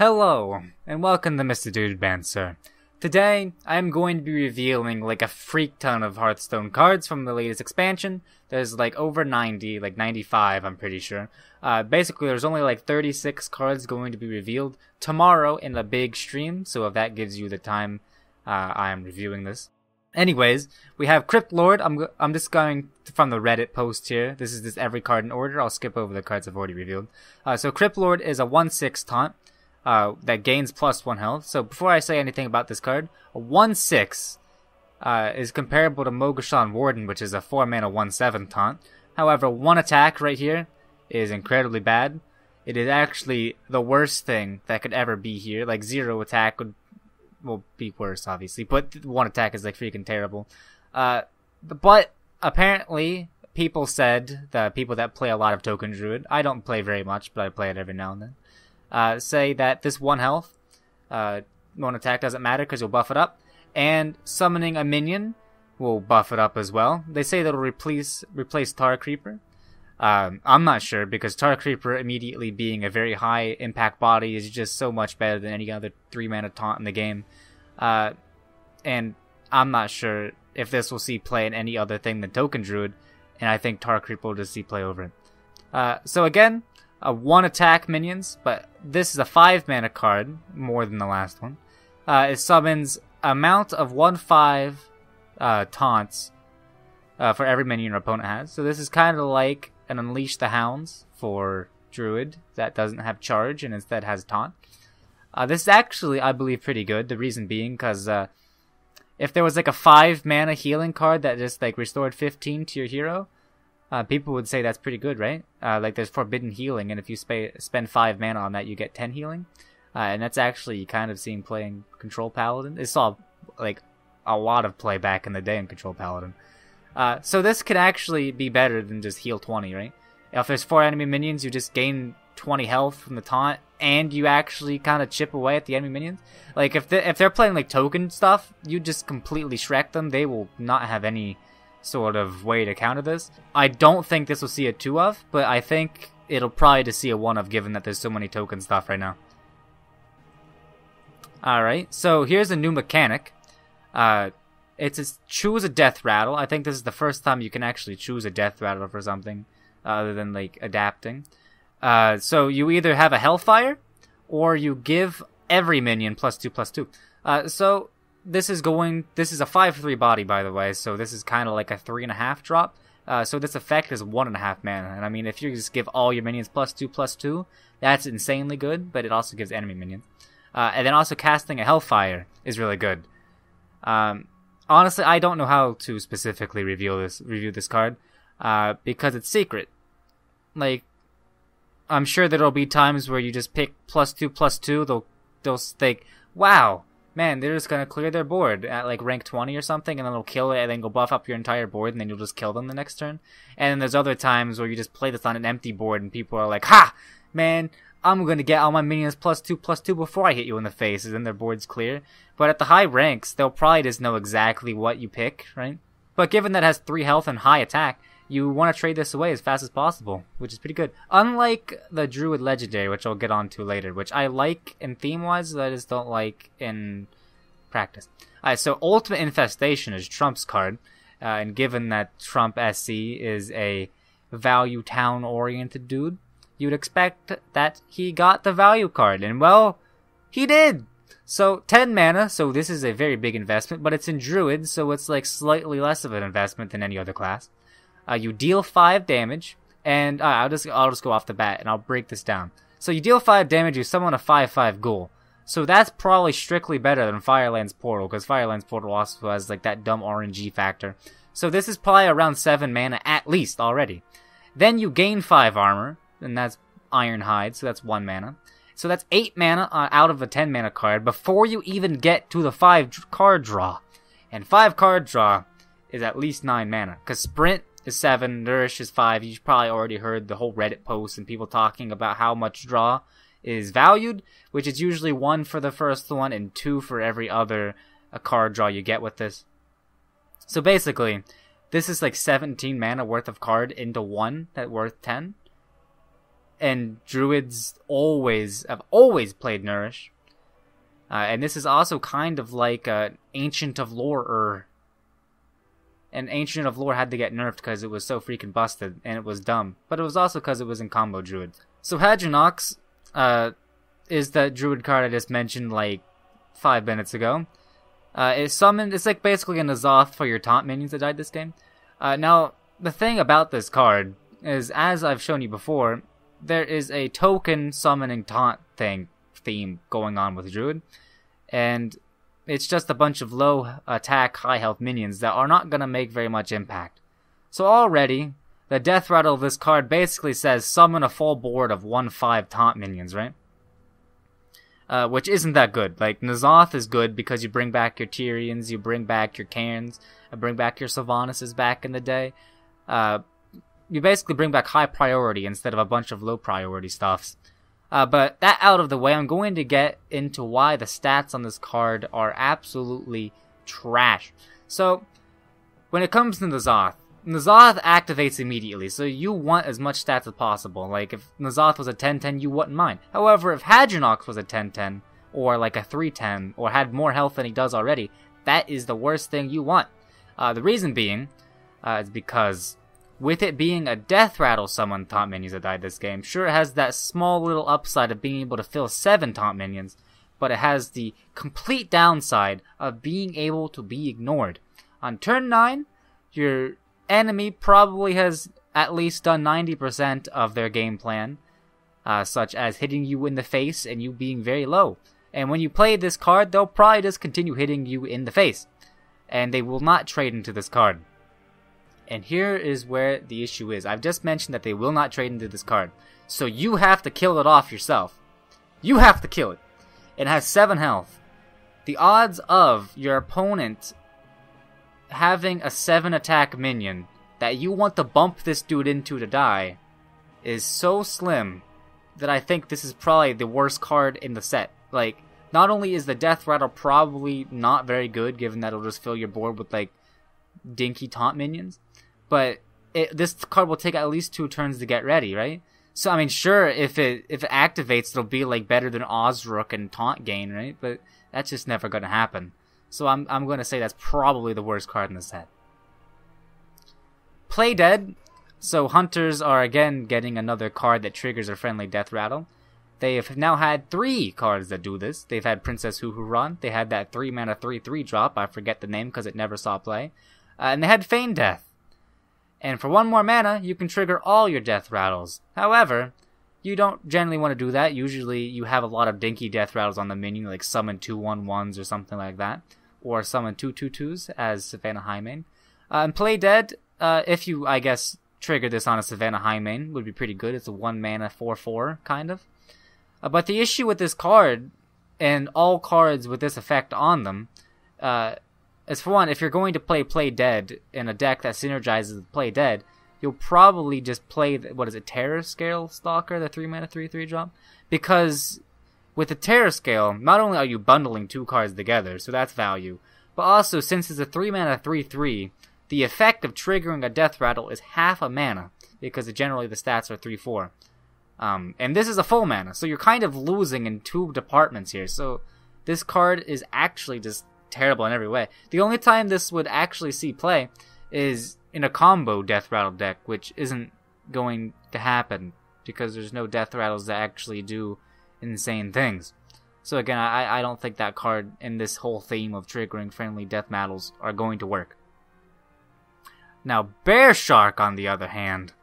Hello, and welcome to Mr. Dude Banter. Today, I'm going to be revealing like a freak ton of Hearthstone cards from the latest expansion. There's like over 90, like 95 I'm pretty sure. Basically there's only like 36 cards going to be revealed tomorrow in the big stream, so if that gives you the time I am reviewing this. Anyways, we have Crypt Lord. I'm just going from the Reddit post here. This is just every card in order. I'll skip over the cards I've already revealed. So Crypt Lord is a 1/6 taunt. That gains +1 health. So before I say anything about this card, a 1/6 is comparable to Mogashan Warden, which is a 4-mana 1/7 taunt. However, one attack right here is incredibly bad. It is actually the worst thing that could ever be here. Like 0 attack will be worse, obviously, but 1 attack is like freaking terrible. But apparently, people said, the people that play a lot of Token Druid, I don't play very much, but I play it every now and then, say that this 1 health, 1 attack doesn't matter because you'll buff it up, and summoning a minion will buff it up as well. They say that'll replace Tar Creeper. I'm not sure, because Tar Creeper immediately being a very high impact body is just so much better than any other 3-mana taunt in the game. And I'm not sure if this will see play in any other thing than Token Druid, and I think Tar Creeper will just see play over it. So again, 1 attack minions, but this is a 5-mana card, more than the last one. It summons amount of 1/5 taunts for every minion your opponent has. So this is kind of like an Unleash the Hounds for Druid that doesn't have charge and instead has taunt. This is actually, I believe, pretty good. The reason being because if there was like a 5-mana healing card that just like restored 15 to your hero, people would say that's pretty good, right? Like there's Forbidden Healing, and if you spend 5 mana on that, you get 10 healing. And that's actually kind of seen playing Control Paladin. It saw like a lot of play back in the day in Control Paladin. So this could actually be better than just heal 20, right? If there's 4 enemy minions, you just gain 20 health from the taunt, and you actually kind of chip away at the enemy minions. Like if they're playing like token stuff, you just completely Shrek them. They will not have any sort of way to counter this. I don't think this will see a 2 of, but I think it'll probably just see a 1 of, given that there's so many token stuff right now. Alright, so here's a new mechanic. It's a choose a death rattle. I think this is the first time you can actually choose a death rattle for something other than like adapting. So you either have a Hellfire or you give every minion +2/+2. So this is a 5/3 body, by the way, so this is kind of like a 3.5 drop. So this effect is 1.5 mana, and I mean, if you just give all your minions +2/+2, that's insanely good, but it also gives enemy minions. And then also casting a Hellfire is really good. Honestly, I don't know how to specifically review this card, because it's secret. Like, I'm sure there'll be times where you just pick +2/+2, they'll think, wow, man, they're just gonna clear their board at like rank 20 or something, and then they'll kill it, and then go buff up your entire board, and then you'll just kill them the next turn. And then there's other times where you just play this on an empty board, and people are like, ha, man, I'm gonna get all my minions +2/+2 before I hit you in the face, and then their board's clear. But at the high ranks, they'll probably just know exactly what you pick, right? But given that it has 3 health and high attack, you want to trade this away as fast as possible, which is pretty good. Unlike the Druid Legendary, which I'll get on to later, which I like in theme-wise, I just don't like in practice. Alright, so Ultimate Infestation is Trump's card, and given that Trump SC is a value town-oriented dude, you'd expect that he got the value card, and well, he did! So, 10 mana, so this is a very big investment, but it's in Druid, so it's like slightly less of an investment than any other class. You deal 5 damage, and I'll just go off the bat, and I'll break this down. So you deal 5 damage, you summon a 5/5 ghoul. So that's probably strictly better than Fireland's Portal, because Fireland's Portal also has like that dumb RNG factor. So this is probably around 7 mana at least already. Then you gain 5 armor, and that's Ironhide, so that's 1 mana. So that's 8 mana out of a 10 mana card before you even get to the 5 card draw. And 5 card draw is at least 9 mana, because Sprint is 7, Nourish is 5. You've probably already heard the whole Reddit post and people talking about how much draw is valued, which is usually 1 for the first one and 2 for every other card draw you get with this. So basically, this is like 17 mana worth of card into 1 that worth 10. and druids have always played Nourish. And this is also kind of like Ancient of Lore. And Ancient of Lore had to get nerfed because it was so freaking busted, and it was dumb. But it was also because it was in combo druid. So Hadronox is that druid card I just mentioned like 5 minutes ago. It's like basically a N'Zoth for your taunt minions that died this game. Now, the thing about this card is, as I've shown you before, there is a token summoning taunt theme going on with druid. And it's just a bunch of low attack, high health minions that are not going to make very much impact. So already, the death rattle of this card basically says summon a full board of 1/5 taunt minions, right? Which isn't that good. Like, N'Zoth is good because you bring back your Tyrians, you bring back your Cairns, bring back your Sylvanas back in the day. You basically bring back high priority instead of a bunch of low priority stuffs. But that out of the way, I'm going to get into why the stats on this card are absolutely trash. So, when it comes to N'Zoth activates immediately, so you want as much stats as possible. Like, if N'Zoth was a 10-10, you wouldn't mind. However, if Hadronox was a 10-10, or like a 3-10, or had more health than he does already, that is the worst thing you want. The reason being, is because with it being a death rattle summon taunt minions that died this game, sure, it has that small little upside of being able to fill 7 taunt minions, but it has the complete downside of being able to be ignored. On turn 9, your enemy probably has at least done 90% of their game plan, such as hitting you in the face and you being very low. And when you play this card, they'll probably just continue hitting you in the face, and they will not trade into this card. And here is where the issue is. I've just mentioned that they will not trade into this card. So you have to kill it off yourself. You have to kill it. It has 7 health. The odds of your opponent having a 7 attack minion that you want to bump this dude into to die is so slim that I think this is probably the worst card in the set. Like, not only is the death rattle probably not very good, given that it'll just fill your board with like dinky taunt minions, but this card will take at least 2 turns to get ready, right? So I mean, sure, if it activates, it'll be like better than Osrook and taunt gain, right? But that's just never gonna happen. So I'm gonna say that's probably the worst card in the set. Play Dead. So Hunters are again getting another card that triggers a friendly death rattle. They have now had 3 cards that do this. They've had Princess Huhuran. They had that 3 mana 3/3 drop. I forget the name because it never saw play. And they had Feign Death. And for 1 more mana, you can trigger all your death rattles. However, you don't generally want to do that. Usually you have a lot of dinky death rattles on the menu, like summon 2/1/1s or something like that. Or summon 2/2/2s as Savannah Highmane. And Play Dead, if you, I guess, trigger this on a Savannah Highmane, would be pretty good. It's a 1 mana 4/4, kind of. But the issue with this card, and all cards with this effect on them, is for one, if you're going to play Dead in a deck that synergizes with Play Dead, you'll probably just play, Terror Scale Stalker, the 3 mana 3/3 drop? Because with the Terror Scale, not only are you bundling 2 cards together, so that's value, but also, since it's a 3 mana 3/3, the effect of triggering a death rattle is half a mana, because generally the stats are 3/4. And this is a full mana, so you're kind of losing in 2 departments here. So this card is actually just terrible in every way. The only time this would actually see play is in a combo death rattle deck, which isn't going to happen because there's no death rattles that actually do insane things. So again, I don't think that card and this whole theme of triggering friendly death rattles are going to work. Now, Bear Shark, on the other hand,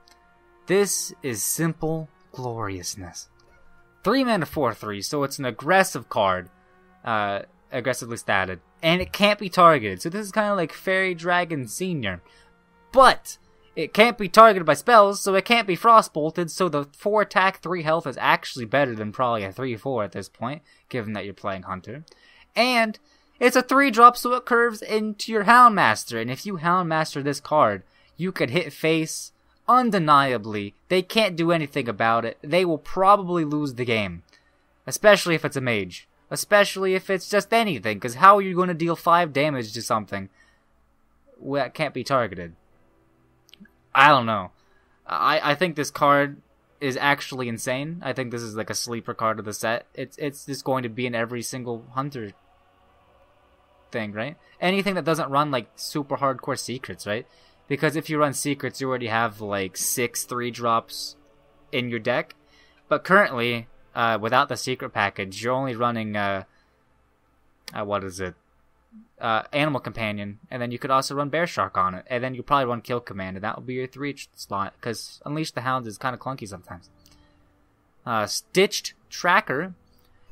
this is simple gloriousness. 3 mana 4/3, so it's an aggressive card, aggressively statted, and it can't be targeted. So this is kind of like Fairy Dragon Senior, but it can't be targeted by spells, so it can't be frostbolted. So the 4 attack, 3 health is actually better than probably a 3/4 at this point, given that you're playing Hunter. And it's a 3-drop, so it curves into your Houndmaster, and if you Houndmaster this card, you could hit face undeniably. They can't do anything about it. They will probably lose the game, especially if it's a mage, especially if it's just anything, because how are you going to deal 5 damage to something that can't be targeted? I don't know. I think this card is actually insane. I think this is like a sleeper card of the set. It's just going to be in every single hunter thing, right? Anything that doesn't run like super hardcore secrets, right? Because if you run secrets, you already have like 6 3-drops in your deck. But currently, without the secret package, you're only running what is it? Animal Companion, and then you could also run Bear Shark on it, and then you probably run Kill Command, and that will be your 3 slot, because Unleash the Hound is kind of clunky sometimes. Stitched Tracker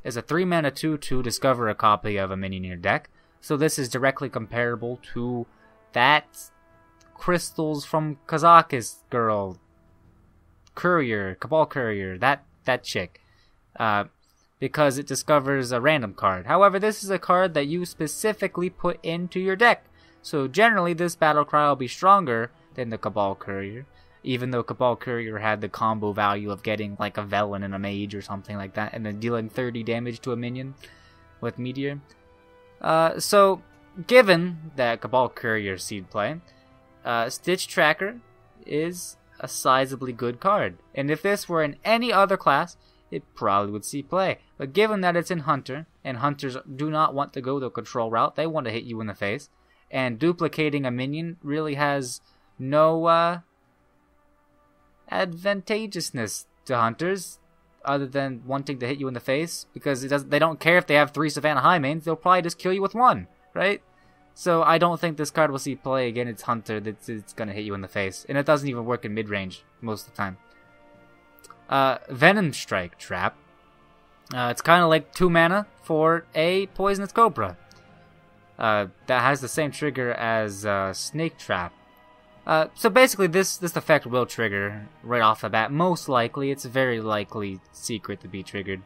is a 3-mana 2/2 discover a copy of a minion in your deck, so this is directly comparable to that Crystals from Kazakh's girl, Cabal Courier, that chick. Because it discovers a random card. However, this is a card that you specifically put into your deck. So generally, this battle cry will be stronger than the Cabal Courier, even though Cabal Courier had the combo value of getting like a Velen and a Mage or something like that, and then dealing 30 damage to a minion with Meteor. So, given that Cabal Courier seed play, Stitch Tracker is a sizably good card. And if this were in any other class, it probably would see play. But given that it's in Hunter, and Hunters do not want to go the control route, they want to hit you in the face, and duplicating a minion really has no advantageousness to Hunters, other than wanting to hit you in the face, because they don't care if they have 3 Savannah High mains, they'll probably just kill you with 1, right? So I don't think this card will see play. Again, it's Hunter, it's going to hit you in the face, and it doesn't even work in mid-range most of the time. Venom Strike Trap. It's kind of like 2 mana for a Poisonous Cobra. That has the same trigger as Snake Trap. So basically this effect will trigger right off the bat. Most likely, it's a very likely secret to be triggered.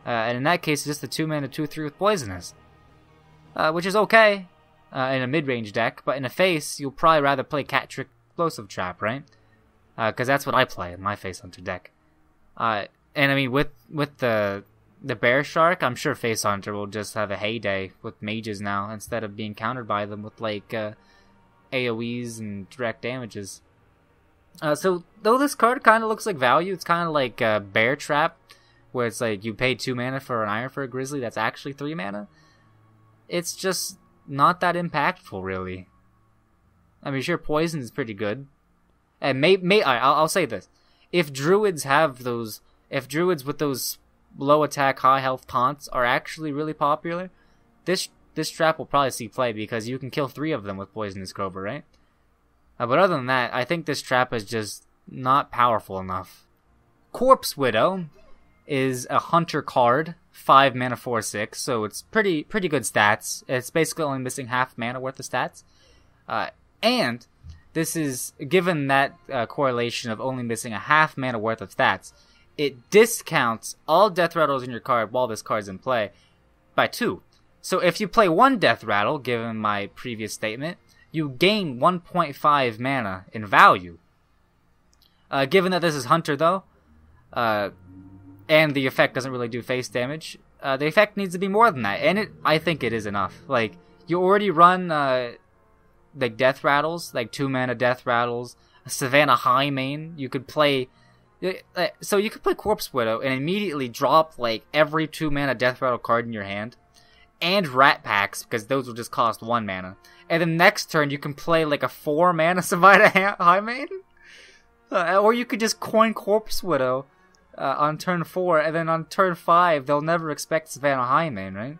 And in that case, it's just a 2 mana 2/3 with Poisonous. Which is okay in a mid-range deck, but in a face, you'll probably rather play Cat Trick Explosive Trap, right? Because that's what I play in my Face Hunter deck. And I mean, with the Bear Shark, I'm sure Face Hunter will just have a heyday with mages now, instead of being countered by them with like AoEs and direct damages. So though this card kind of looks like value, it's kind of like Bear Trap, where it's like you pay 2 mana for an Iron for a Grizzly that's actually 3 mana. It's just not that impactful, really. I mean, sure, Poison is pretty good, and I'll say this. If druids with those low attack, high health taunts are actually really popular, this trap will probably see play, because you can kill 3 of them with Poisonous Cobra, right? But other than that, I think this trap is just not powerful enough. Corpse Widow is a Hunter card, 5 mana 4/6, so it's pretty good stats. It's basically only missing half mana worth of stats, and this is, given that correlation of only missing a half mana worth of stats, it discounts all death rattles in your card while this card's in play by 2. So if you play 1 death rattle, given my previous statement, you gain 1.5 mana in value. Given that this is Hunter, though, and the effect doesn't really do face damage, the effect needs to be more than that, and I think it is enough. Like, you already run like death rattles, like 2 mana death rattles, a Savannah High main. You could play, so you could play Corpse Widow and immediately drop like every 2 mana death rattle card in your hand, and Rat Packs, because those will just cost 1 mana. And then next turn you can play like a 4 mana Savannah High main, or you could just coin Corpse Widow on turn 4, and then on turn 5 they'll never expect Savannah High main, right?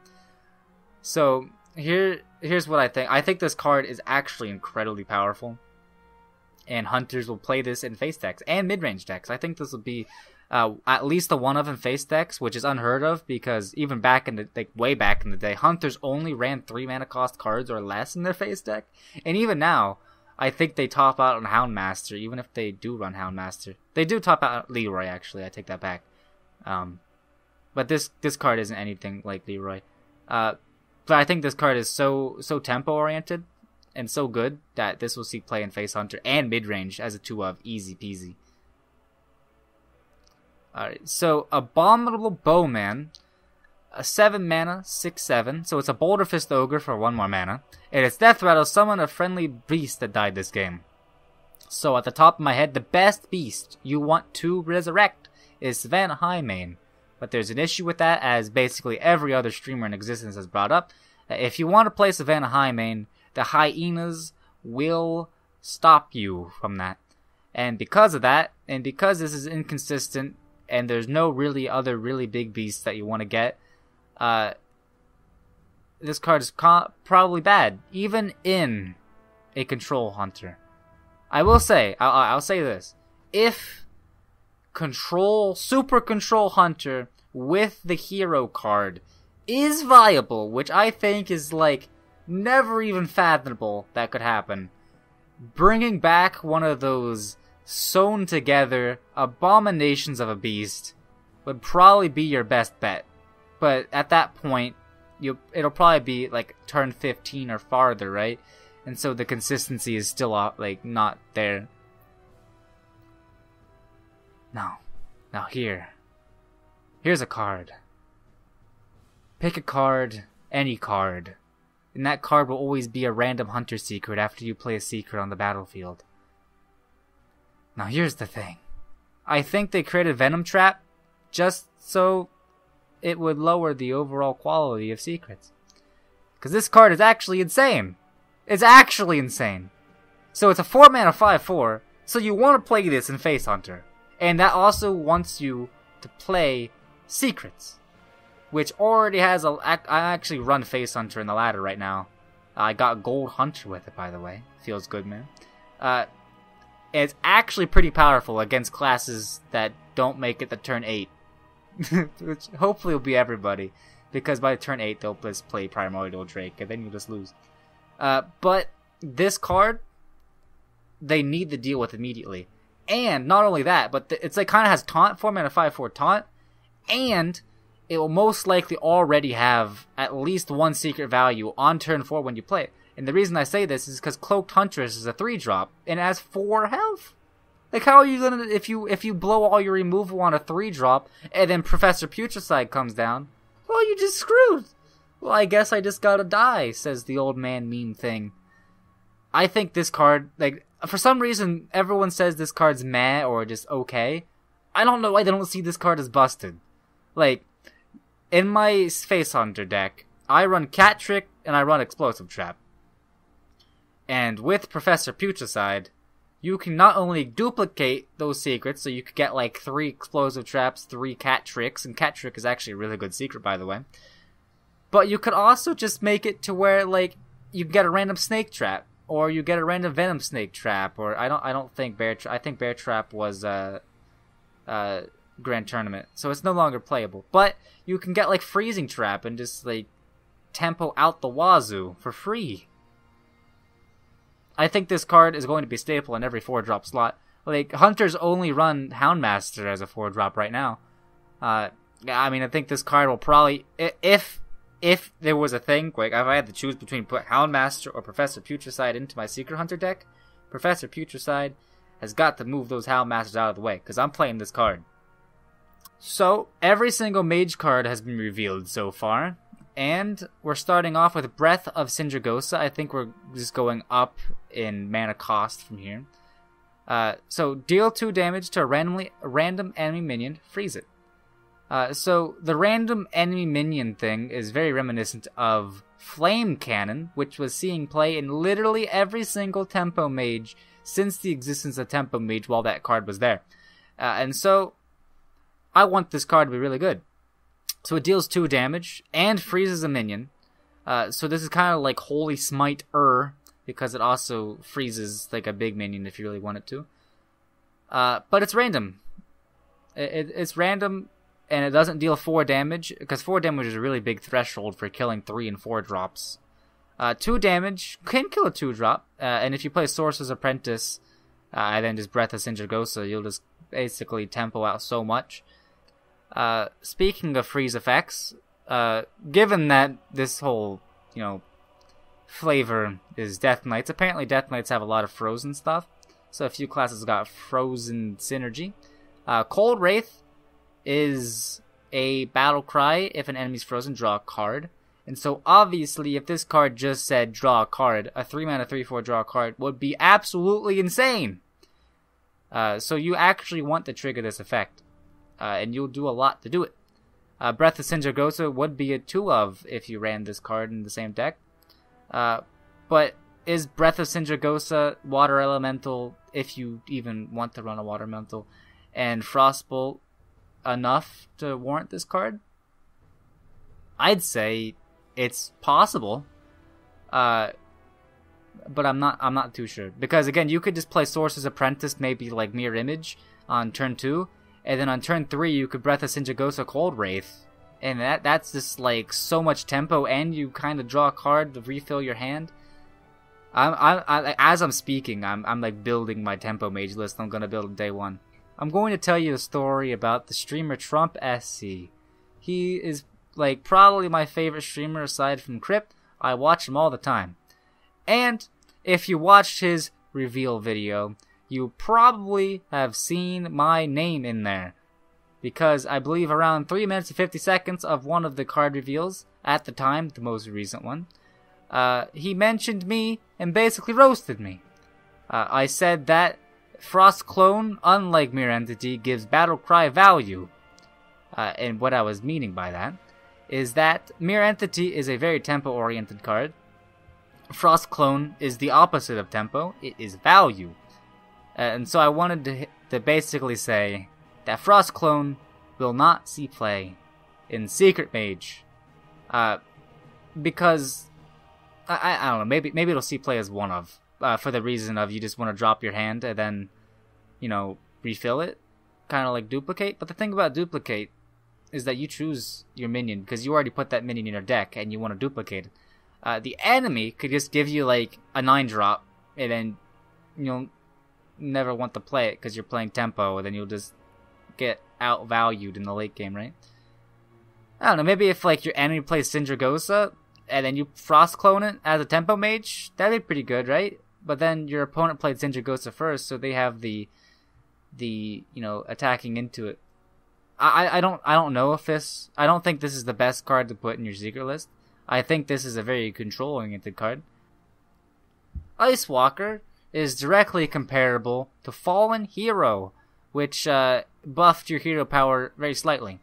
So here's what I think. I think this card is actually incredibly powerful, and Hunters will play this in face decks and mid-range decks. I think this will be at least the one of in face decks, which is unheard of, because even back in the way back in the day, Hunters only ran 3 mana cost cards or less in their face deck, and even now, I think they top out on Houndmaster, even if they do run Houndmaster. They do top out Leroy, actually. I take that back. But this card isn't anything like Leroy. But I think this card is so tempo-oriented and so good that this will see play in Face Hunter and mid-range as a 2-of, easy peasy. Alright, so Abominable Bowman, a 7 mana, 6/7, so it's a Boulder Fist Ogre for 1 more mana, and its death rattle summon a friendly beast that died this game. So at the top of my head, the best beast you want to resurrect is Savannah Highmane. But there's an issue with that, as basically every other streamer in existence has brought up. If you want to play Savannah Highmane, the hyenas will stop you from that. And because of that, and because this is inconsistent, and there's no really other really big beasts that you want to get, this card is probably bad, even in a control hunter. I will say, I'll say this: if super control hunter with the hero card is viable, which I think is like never even fathomable that could happen, bringing back one of those sewn together abominations of a beast would probably be your best bet. But at that point, it'll probably be like turn 15 or farther, right? And so the consistency is still like not there. Now here's a card. Pick a card, any card, and that card will always be a random hunter secret after you play a secret on the battlefield. Now here's the thing. I think they created Venom Trap just so it would lower the overall quality of secrets. Because this card is actually insane. It's actually insane. So it's a 4-mana 5/4, so you want to play this in Face Hunter. And that also wants you to play secrets, which already has I actually run Face Hunter in the ladder right now. I got Gold Hunter with it, by the way. Feels good, man. It's actually pretty powerful against classes that don't make it to turn 8. Which hopefully will be everybody, because by turn 8 they'll just play Primordial Drake, and then you just lose. But this card, they need to deal with immediately. And not only that, but it's like kind of has taunt, 4-mana 5/4 taunt, and it will most likely already have at least one secret value on turn 4 when you play it. And the reason I say this is because Cloaked Hunters is a 3-drop and it has 4 health. Like, how are you gonna, if you blow all your removal on a 3-drop and then Professor Putricide comes down, well, you just screwed. Well, I guess I just gotta die, says the old man meme thing. I think this card, like, for some reason, everyone says this card's meh or just okay. I don't know why they don't see this card as busted. Like, in my Face Hunter deck, I run Cat Trick and I run Explosive Trap. And with Professor Putricide, you can not only duplicate those secrets, so you could get like 3 Explosive Traps, 3 Cat Tricks, and Cat Trick is actually a really good secret, by the way. But you could also just make it to where, like, you get a random Snake Trap, or you get a random Venom Snake Trap, or I don't think Bear Trap. I think Bear Trap was Grand Tournament, so it's no longer playable. But you can get like Freezing Trap and just like tempo out the wazoo for free. I think this card is going to be staple in every 4-drop slot. Like, Hunters only run Houndmaster as a 4-drop right now. I mean, I think this card will probably, if there was a thing, like, if I had to choose between put Houndmaster or Professor Putricide into my Secret Hunter deck, Professor Putricide has got to move those Houndmasters out of the way, because I'm playing this card. So, every single mage card has been revealed so far, and we're starting off with Breath of Sindragosa. I think we're just going up in mana cost from here. So, deal 2 damage to a random enemy minion, freeze it. So, the random enemy minion thing is very reminiscent of Flame Cannon, which was seeing play in literally every single Tempo Mage since the existence of Tempo Mage while that card was there. And so, I want this card to be really good. So it deals 2 damage and freezes a minion. So this is kind of like Holy Smite because it also freezes like a big minion if you really want it to. But it's random. It's random, and it doesn't deal 4 damage, because 4 damage is a really big threshold for killing 3 and 4 drops. 2 damage can kill a 2-drop, and if you play Sorcerer's Apprentice, and then just Breath of Sindragosa, you'll just basically tempo out so much. Speaking of freeze effects, given that this whole, flavor is Death Knights, apparently Death Knights have a lot of frozen stuff, so a few classes got frozen synergy. Cold Wraith is a battle cry. If an enemy's frozen, draw a card. And so obviously, if this card just said draw a card, a 3-mana 3/4 draw a card would be absolutely insane. So you actually want to trigger this effect, and you'll do a lot to do it. Breath of Sindragosa would be a 2 of if you ran this card in the same deck. But is Breath of Sindragosa Water Elemental, if you even want to run a Water Elemental, and Frostbolt enough to warrant this card? I'd say it's possible. But I'm not too sure. Because again, you could just play Sorcerer's Apprentice, maybe like Mirror Image on turn 2. And then on turn 3, you could Breath of Sindragosa Cold Wraith. And that's just like so much tempo, and you kind of draw a card to refill your hand. As I'm speaking, I'm like building my tempo mage list. I'm gonna build on day 1. I'm going to tell you a story about the streamer Trump SC. He is like probably my favorite streamer aside from Crypt. I watch him all the time. And if you watched his reveal video, you probably have seen my name in there. Because I believe around 3 minutes and 50 seconds of one of the card reveals, at the time, the most recent one, he mentioned me and basically roasted me. I said that Frost Clone, unlike Mirror Entity, gives Battlecry value. And what I was meaning by that is that Mirror Entity is a very tempo-oriented card. Frost Clone is the opposite of tempo. It is value. And so I wanted to basically say that Frost Clone will not see play in Secret Mage. Because, I don't know, maybe it'll see play as one of. For the reason of you just want to drop your hand and then, you know, refill it. Kind of like Duplicate. But the thing about Duplicate is that you choose your minion because you already put that minion in your deck and you want to duplicate it. The enemy could just give you like a 9-drop and then you'll never want to play it because you're playing tempo and then you'll just get outvalued in the late game, right? I don't know, maybe if like your enemy plays Sindragosa and then you Frost Clone it as a tempo mage, that'd be pretty good, right? But then your opponent played Sindragosa first, so they have the you know, attacking into it. I don't know if this, I don't think this is the best card to put in your secret list. I think this is a very control-oriented card. Ice Walker is directly comparable to Fallen Hero, which buffed your hero power very slightly.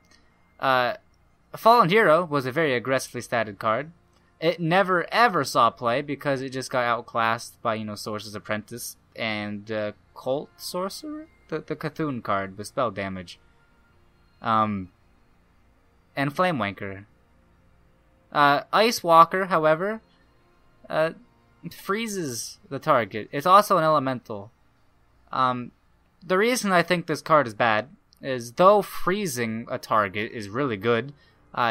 Fallen Hero was a very aggressively statted card. It never ever saw play because it just got outclassed by, you know, Sorcerer's Apprentice and Cult Sorcerer? The Cthulhu card with spell damage. And Flamewanker. Ice Walker, however, freezes the target. It's also an elemental. The reason I think this card is bad is though freezing a target is really good,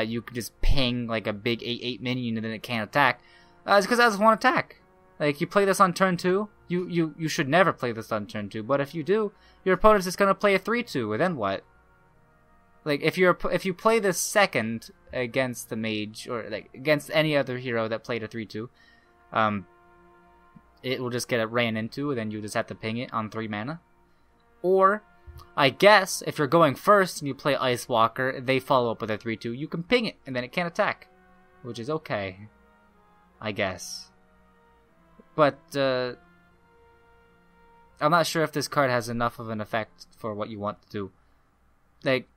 you can just ping like a big 8/8 minion and then it can't attack. It's because it has one attack. Like you play this on turn 2, you should never play this on turn 2. But if you do, your opponent's just gonna play a 3/2, and then what? Like if you play this second against the mage or like against any other hero that played a 3/2, it will just get it ran into, and then you just have to ping it on 3 mana. Or, I guess if you're going first and you play Ice Walker, they follow up with a 3/2, you can ping it and then it can't attack, which is okay, I guess. But I'm not sure if this card has enough of an effect for what you want to do. Like,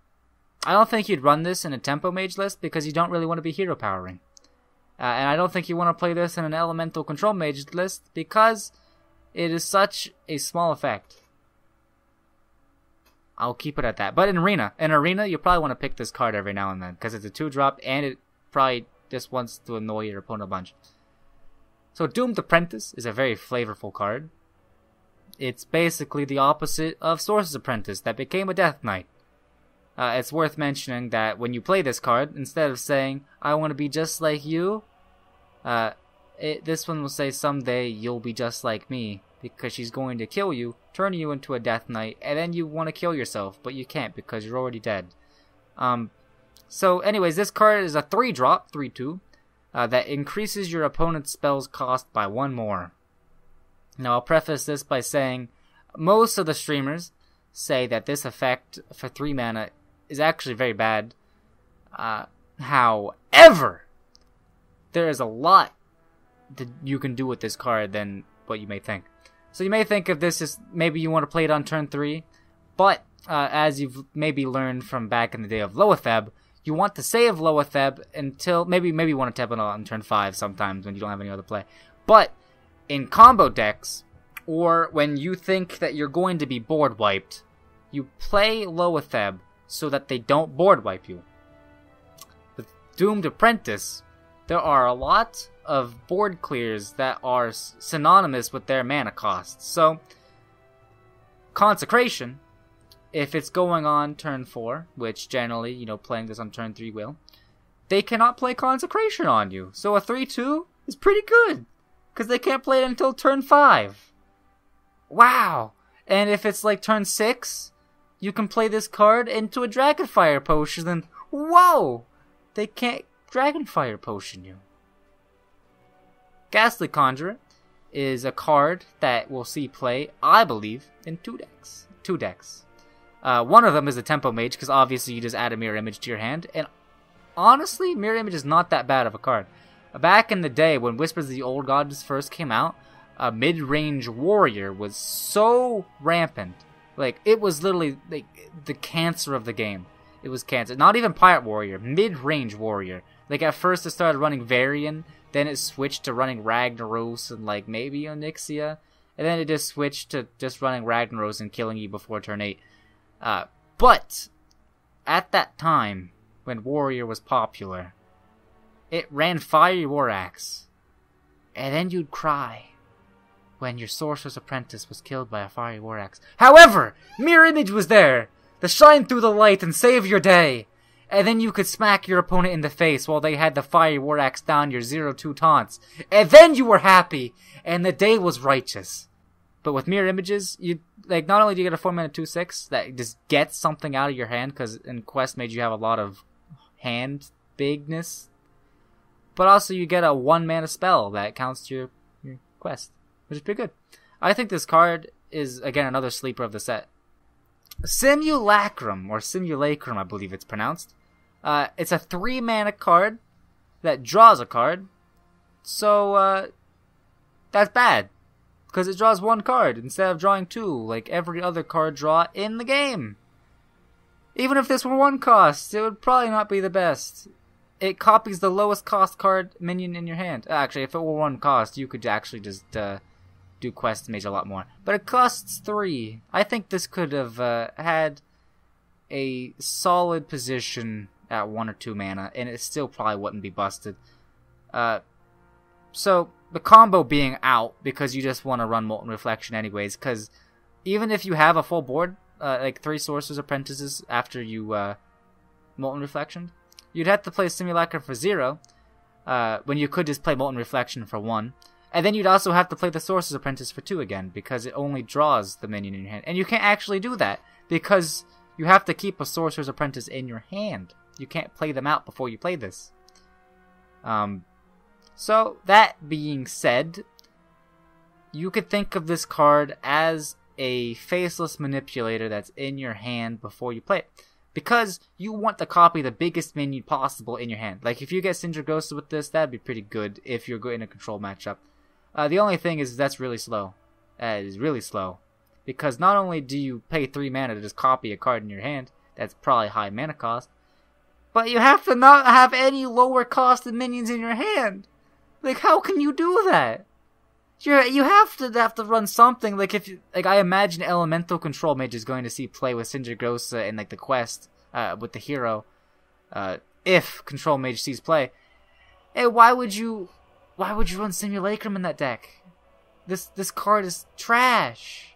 I don't think you'd run this in a tempo mage list because you don't really want to be hero powering. And I don't think you want to play this in an elemental control mage list because it is such a small effect. I'll keep it at that. But in Arena, you probably want to pick this card every now and then because it's a 2-drop and it probably just wants to annoy your opponent a bunch. So Doomed Apprentice is a very flavorful card. It's basically the opposite of Sorcerer's Apprentice that became a Death Knight. It's worth mentioning that when you play this card, instead of saying, I want to be just like you, this one will say, someday you'll be just like me, because she's going to kill you, turn you into a Death Knight, and then you want to kill yourself, but you can't because you're already dead. So anyways, this card is a 3-drop, 3/2, that increases your opponent's spell's cost by 1 more. Now I'll preface this by saying, most of the streamers say that this effect for 3 mana is actually very bad. However, there is a lot that you can do with this card than what you may think. So you may think of this as maybe you want to play it on turn 3, but as you've maybe learned from back in the day of Loatheb, you want to save Loatheb until maybe you want to tap it on turn 5 sometimes when you don't have any other play. But in combo decks, or when you think that you're going to be board wiped, you play Loatheb so that they don't board wipe you. With Doomed Apprentice, there are a lot of board clears that are synonymous with their mana cost. So, Consecration, if it's going on turn 4, which generally, playing this on turn 3 will, they cannot play Consecration on you. So a 3-2 is pretty good, because they can't play it until turn 5. Wow! And if it's like turn 6, you can play this card into a Dragonfire Potion, then whoa! They can't Dragonfire Potion you. Ghastly Conjurer is a card that will see play, I believe, in 2 decks. One of them is the Tempo Mage, because obviously you just add a Mirror Image to your hand, and honestly, Mirror Image is not that bad of a card. Back in the day, when Whispers of the Old Gods first came out, a mid-range warrior was so rampant. Like, it was literally like the cancer of the game. It was cancer. Not even Pirate Warrior, mid-range warrior. Like, at first it started running Varian, then it switched to running Ragnaros and, like, maybe Onyxia, and then it just switched to just running Ragnaros and killing you before turn 8. But, at that time, when Warrior was popular, it ran Fiery War Axe, and then you'd cry when your Sorcerer's Apprentice was killed by a Fiery War Axe. However, Mirror Image was there to shine through the light and save your day, and then you could smack your opponent in the face while they had the Fiery War Axe down your 0-2 taunts, and then you were happy, and the day was righteous. But with Mirror Images, not only do you get a 4-mana 2/6 that just gets something out of your hand, because in Quest Mage you have a lot of hand bigness, but also you get a 1-mana spell that counts to your quest, which is pretty good. I think this card is, again, another sleeper of the set. Simulacrum, or Simulacrum, I believe it's pronounced. It's a 3-mana card that draws a card, so that's bad, because it draws 1 card instead of drawing 2, like every other card draw in the game. Even if this were 1 cost, it would probably not be the best. It copies the lowest cost card minion in your hand. Actually, if it were 1 cost, you could actually just do Quest Mage a lot more. But it costs 3. I think this could have had a solid position at 1 or 2 mana, and it still probably wouldn't be busted. So, the combo being out, because you just want to run Molten Reflection anyways, because even if you have a full board, like 3 Sorcerer's Apprentices after you Molten Reflection, you'd have to play Simulacrum for 0, when you could just play Molten Reflection for 1. And then you'd also have to play the Sorcerer's Apprentice for 2 again, because it only draws the minion in your hand. And you can't actually do that, because you have to keep a Sorcerer's Apprentice in your hand. You can't play them out before you play this. So, that being said, you could think of this card as a Faceless Manipulator that's in your hand before you play it. Because you want to copy the biggest minion possible in your hand. Like, if you get Sindragosa with this, that'd be pretty good if you're in a control matchup. The only thing is that's really slow. It is really slow. Because not only do you pay 3 mana to just copy a card in your hand, that's probably high mana cost, but you have to not have any lower cost minions in your hand. Like, how can you do that? You have to run something. Like, I imagine Elemental Control Mage is going to see play with Sindragosa in, like, the quest, with the hero, if Control Mage sees play. Hey, why would you run Simulacrum in that deck? This card is trash.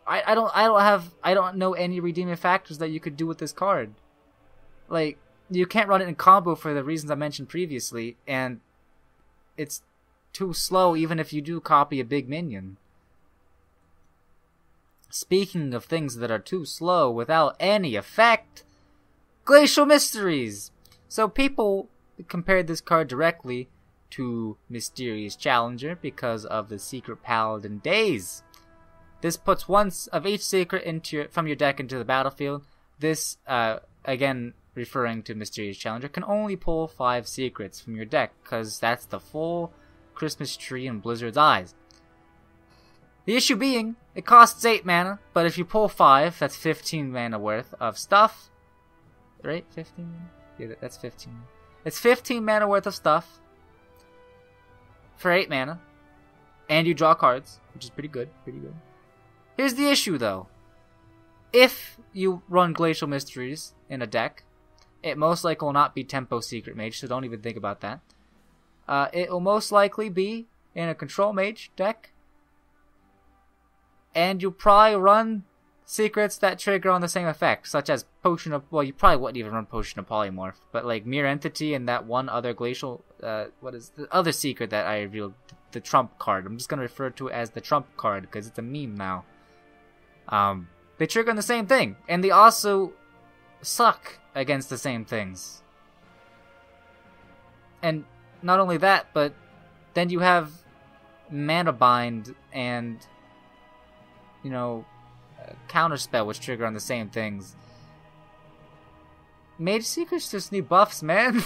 I don't know any redeeming factors that you could do with this card. Like, you can't run it in combo for the reasons I mentioned previously, and it's too slow even if you do copy a big minion. Speaking of things that are too slow without any effect, Glacial Mysteries! So people compared this card directly to Mysterious Challenger because of the Secret Paladin Days. This puts one of each secret from your deck into the battlefield. This, again, referring to Mysterious Challenger, can only pull 5 secrets from your deck, because that's the full Christmas tree in Blizzard's eyes. The issue being, it costs 8 mana, but if you pull 5, that's 15 mana worth of stuff. Right? 15? Yeah, that's 15. It's 15 mana worth of stuff for 8 mana, and you draw cards, which is pretty good, Here's the issue, though. If you run Glacial Mysteries in a deck, it most likely will not be Tempo Secret Mage, so don't even think about that. It will most likely be in a Control Mage deck, and you'll probably run secrets that trigger on the same effect, such as Potion of... Well, you probably wouldn't even run Potion of Polymorph, but like Mirror Entity and that one other Glacial... what is the other secret that I revealed? The Trump card. I'm just going to refer to it as the Trump card, because it's a meme now. They trigger on the same thing, and they also suck against the same things. And not only that, but then you have Mana Bind and, you know, Counterspell, which trigger on the same things. Mage Secrets just need buffs, man.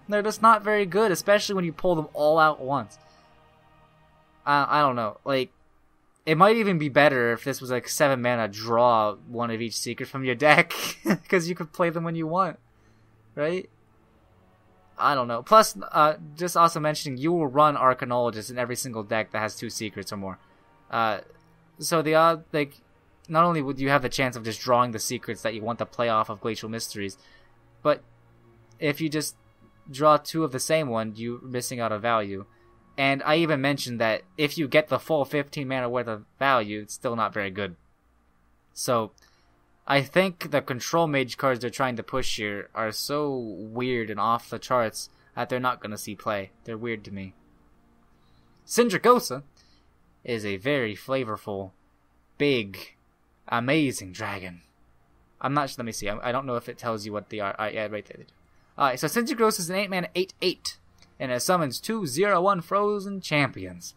They're just not very good, especially when you pull them all out once. I don't know, like, it might even be better if this was like 7 mana, draw one of each secret from your deck, because you could play them when you want, right? I don't know. Plus, just also mentioning, you will run Arcanologist in every single deck that has 2 secrets or more. So the like, not only would you have the chance of just drawing the secrets that you want to play off of Glacial Mysteries, but if you just draw 2 of the same one, you're missing out on value. And I even mentioned that if you get the full 15 mana worth of value, it's still not very good. So, I think the Control Mage cards they're trying to push here are so weird and off the charts that they're not going to see play. They're weird to me. Sindragosa is a very flavorful, big, amazing dragon. I'm not sure, let me see. I don't know if it tells you what they are. Yeah, right there. Alright, so Sindragosa is an 8 mana 8/8. And it summons 2 0/1 Frozen Champions.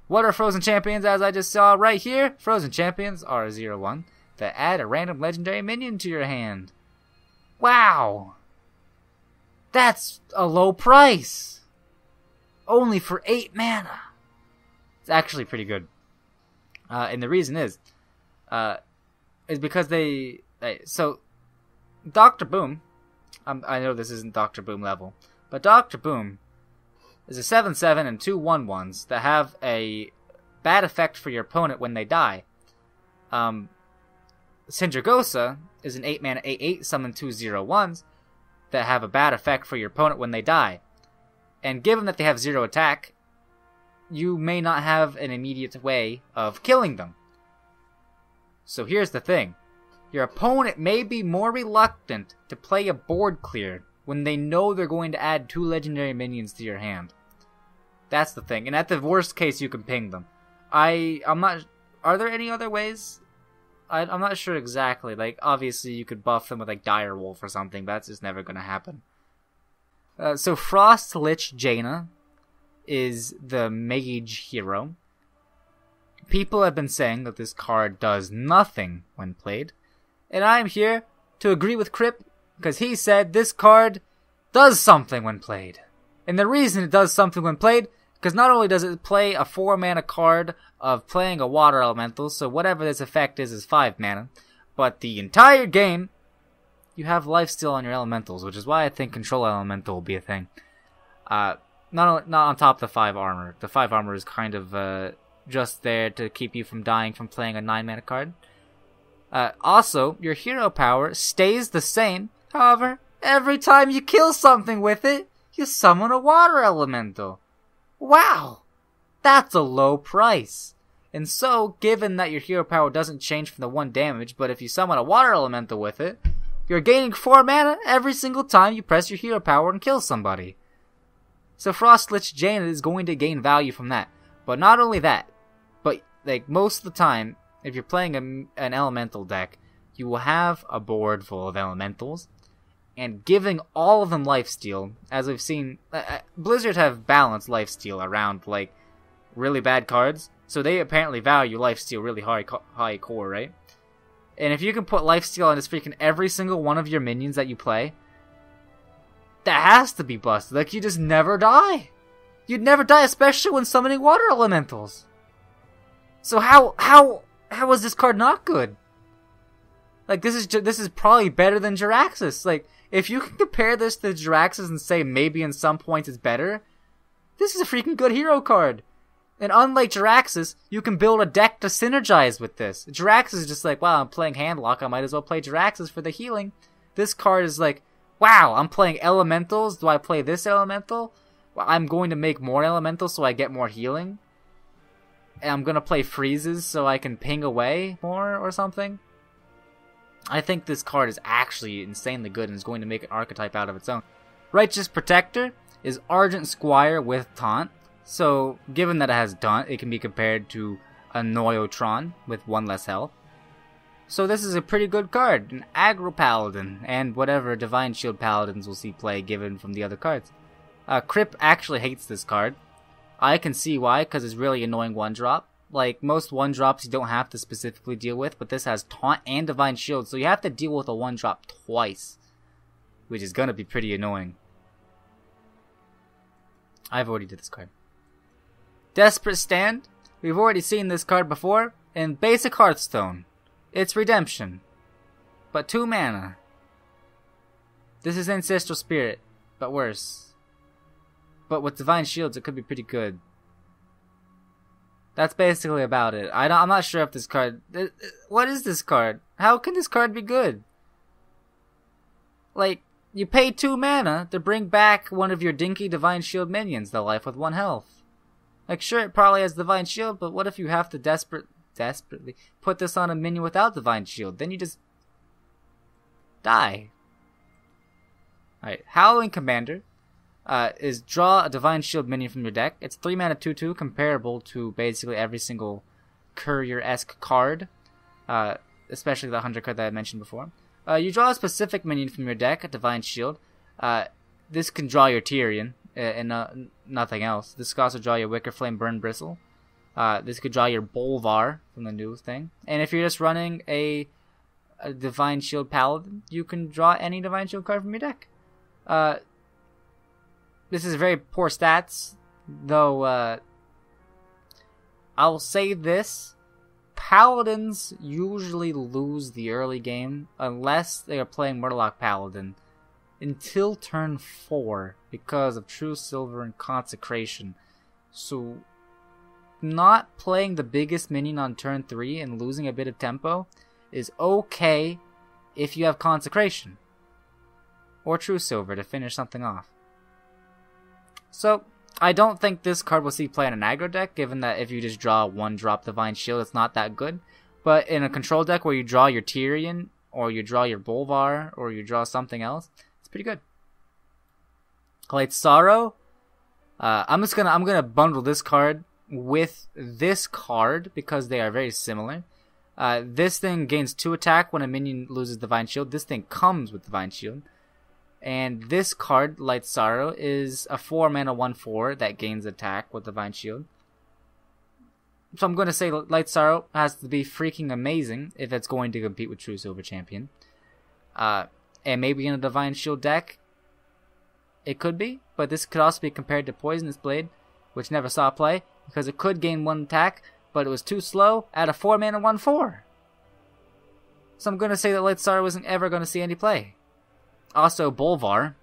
What are Frozen Champions, as I just saw right here? Frozen Champions are a 0/1 that add a random legendary minion to your hand. Wow! That's a low price! Only for 8 mana! It's actually pretty good. And the reason is because they... So, Dr. Boom... I know this isn't Dr. Boom level, but Dr. Boom is a 7/7 and 2 1/1s that have a bad effect for your opponent when they die. Sindragosa is an 8 mana 8/8 summon 2 0/1s that have a bad effect for your opponent when they die. And given that they have 0 attack, you may not have an immediate way of killing them. So here's the thing. Your opponent may be more reluctant to play a board clear when they know they're going to add 2 legendary minions to your hand. That's the thing. And at the worst case, you can ping them. I'm not... Are there any other ways? I'm not sure exactly. Like, obviously, you could buff them with, like, Direwolf or something. But that's just never going to happen. So, Frost Lich Jaina is the mage hero. People have been saying that this card does nothing when played. And I'm here to agree with Crip, because he said this card does something when played. And the reason it does something when played, because not only does it play a 4 mana card of playing a water elemental, so whatever this effect is 5 mana, but the entire game, you have lifesteal on your elementals, which is why I think Control Elemental will be a thing. Not on top of the 5 armor. The 5 armor is kind of just there to keep you from dying from playing a 9 mana card. Also, your hero power stays the same. However, every time you kill something with it, you summon a water elemental. Wow! That's a low price. And so, given that your hero power doesn't change from the 1 damage, but if you summon a water elemental with it, you're gaining 4 mana every single time you press your hero power and kill somebody. So Frost Lich Jaina is going to gain value from that. But not only that, but like most of the time, if you're playing an elemental deck, you will have a board full of elementals, and giving all of them lifesteal, as we've seen, Blizzard have balanced lifesteal around, like, really bad cards, so they apparently value lifesteal really high core, right? And if you can put lifesteal on just freaking every single one of your minions that you play, that has to be busted. Like, you just never die. You'd never die, especially when summoning water elementals. So how is this card not good? Like, this is probably better than Jiraxis. Like, if you can compare this to Jiraxis and say maybe in some points it's better, this is a freaking good hero card. And unlike Jiraxis, you can build a deck to synergize with this. Jiraxis is just like, wow, I'm playing Handlock, I might as well play Jiraxis for the healing. This card is like, wow, I'm playing Elementals, do I play this Elemental? Well, I'm going to make more Elementals so I get more healing. And I'm going to play Freezes so I can ping away more or something. I think this card is actually insanely good and is going to make an archetype out of its own. Righteous Protector is Argent Squire with Taunt. So, given that it has Taunt, it can be compared to a Noyotron with 1 less health. So this is a pretty good card, an Aggro Paladin, and whatever Divine Shield Paladins will see play given from the other cards. Crip actually hates this card. I can see why, because it's really annoying 1-drop. Like, most 1-drops you don't have to specifically deal with, but this has Taunt and Divine Shield, so you have to deal with a 1-drop twice, which is gonna be pretty annoying. I've already did this card. Desperate Stand. We've already seen this card before in Basic Hearthstone. It's Redemption, but 2 mana. This is Ancestral Spirit, but worse. But with Divine Shields, it could be pretty good. That's basically about it. I'm not sure if this card... What is this card? How can this card be good? Like, you pay 2 mana to bring back one of your dinky Divine Shield minions, the life with 1 health. Like, sure, it probably has Divine Shield, but what if you have to desperately put this on a minion without Divine Shield? Then you just die. Alright, Howling Commander is draw a Divine Shield minion from your deck. It's 3 mana 2/2, comparable to basically every single Courier-esque card, especially the 100 card that I mentioned before. You draw a specific minion from your deck, a Divine Shield. This can draw your Tyrion, and nothing else. This could also draw your Wicker Flame Burn Bristle. This could draw your Bolvar from the new thing. And if you're just running a Divine Shield Paladin, you can draw any Divine Shield card from your deck. This is very poor stats, though I'll say this. Paladins usually lose the early game unless they are playing Murloc Paladin until turn 4 because of True Silver and Consecration. So, not playing the biggest minion on turn 3 and losing a bit of tempo is okay if you have Consecration or True Silver to finish something off. So, I don't think this card will see play in an aggro deck, given that if you just draw 1-drop Divine Shield, it's not that good. But in a control deck where you draw your Tyrion, or you draw your Bolvar, or you draw something else, it's pretty good. Light Sorrow. I'm gonna bundle this card with this card because they are very similar. This thing gains 2 attack when a minion loses Divine Shield. This thing comes with Divine Shield. And this card, Light Sorrow, is a 4 mana 1/4 that gains attack with Divine Shield. So I'm going to say Light Sorrow has to be freaking amazing if it's going to compete with True Silver Champion. And maybe in a Divine Shield deck, it could be. But this could also be compared to Poisonous Blade, which never saw play, because it could gain 1 attack, but it was too slow at a 4 mana 1/4. So I'm going to say that Light Sorrow isn't ever going to see any play. Also, Bolvar,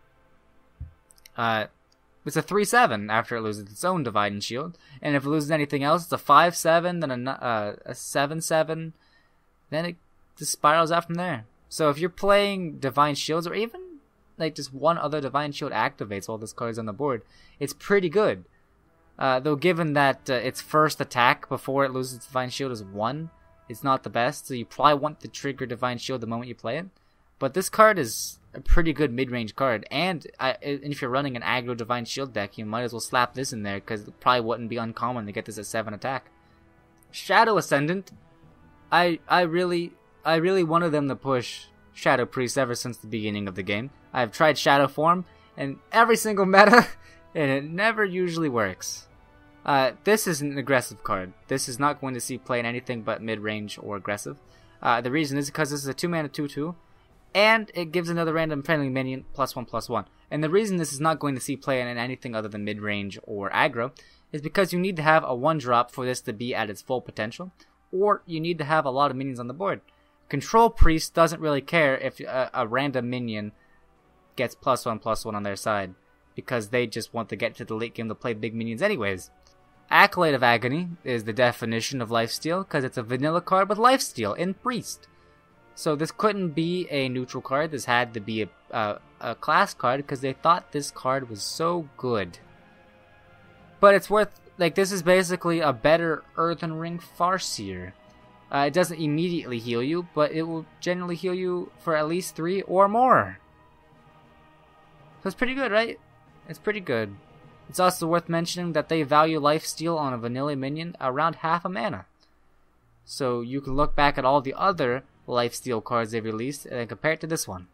it's a 3/7 after it loses its own Divine Shield. And if it loses anything else, it's a 5/7, then a 7/7. Then it just spirals out from there. So if you're playing Divine Shields, or even like just one other Divine Shield activates while this card is on the board, it's pretty good. Though given that its first attack before it loses its Divine Shield is 1, it's not the best. So you probably want to trigger Divine Shield the moment you play it. But this card is a pretty good mid-range card, and if you're running an aggro Divine Shield deck, you might as well slap this in there, because it probably wouldn't be uncommon to get this at 7 attack. Shadow Ascendant, I really wanted them to push Shadow Priest ever since the beginning of the game. I've tried Shadow Form, and every single meta, and it never usually works. This is an aggressive card. This is not going to see play in anything but mid-range or aggressive. The reason is because this is a 2 mana 2/2, and it gives another random friendly minion +1/+1. And the reason this is not going to see play in anything other than mid-range or aggro is because you need to have a 1-drop for this to be at its full potential, or you need to have a lot of minions on the board. Control Priest doesn't really care if a random minion gets +1/+1 on their side, because they just want to get to the late game to play big minions anyways. Acolyte of Agony is the definition of lifesteal, because it's a vanilla card with lifesteal in Priest. So this couldn't be a neutral card, this had to be a class card, because they thought this card was so good. But it's worth, like, this is basically a better Earthen Ring Farseer. It doesn't immediately heal you, but it will generally heal you for at least 3 or more. So it's pretty good, right? It's pretty good. It's also worth mentioning that they value lifesteal on a vanilla minion around half a mana. So you can look back at all the other lifesteal cards they've released and compare it to this one.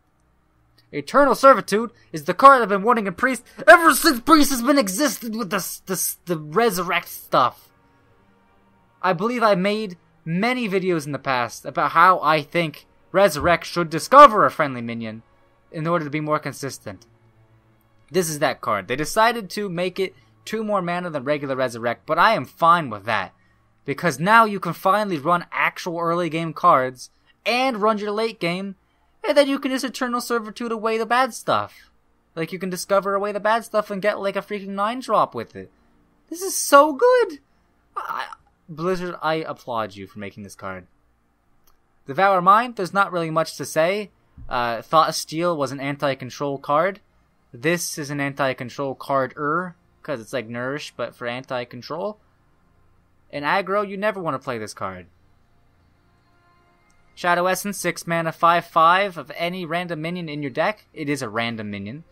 Eternal Servitude is the card I've been wanting in Priest ever since Priest has been existed with the Resurrect stuff. I believe I made many videos in the past about how I think Resurrect should discover a friendly minion in order to be more consistent. This is that card. They decided to make it 2 more mana than regular Resurrect, but I am fine with that, because now you can finally run actual early game cards and run your late game, and then you can just Eternal Servitude away the bad stuff. Like, you can discover away the bad stuff and get like a freaking 9-drop with it. This is so good! Blizzard, I applaud you for making this card. Devour Mind, there's not really much to say. Thought of Steel was an anti-control card. This is an anti-control card-er, because it's like Nourish, but for anti-control. In aggro, you never want to play this card. Shadow Essence, 6 mana, 5/5 of any random minion in your deck. It is a random minion.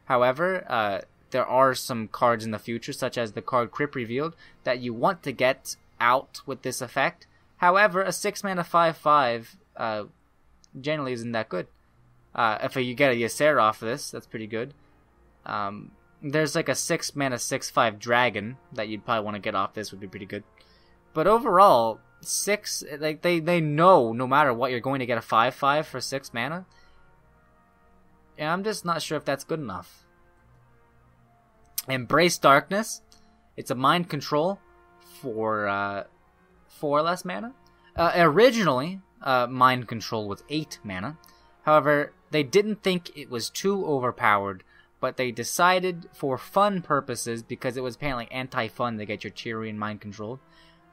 However, there are some cards in the future, such as the card Crypt Revealed, that you want to get out with this effect. However, a 6 mana 5/5 generally isn't that good. If you get a Ysera off of this, that's pretty good. There's like a 6 mana 6/5 dragon that you'd probably want to get off this, would be pretty good. But overall, 6, like they know no matter what you're going to get a 5/5 for 6 mana. And I'm just not sure if that's good enough. Embrace Darkness. It's a mind control for 4 less mana. Originally, mind control was 8 mana. However, they didn't think it was too overpowered, but they decided for fun purposes, because it was apparently anti-fun to get your Tyrian mind controlled,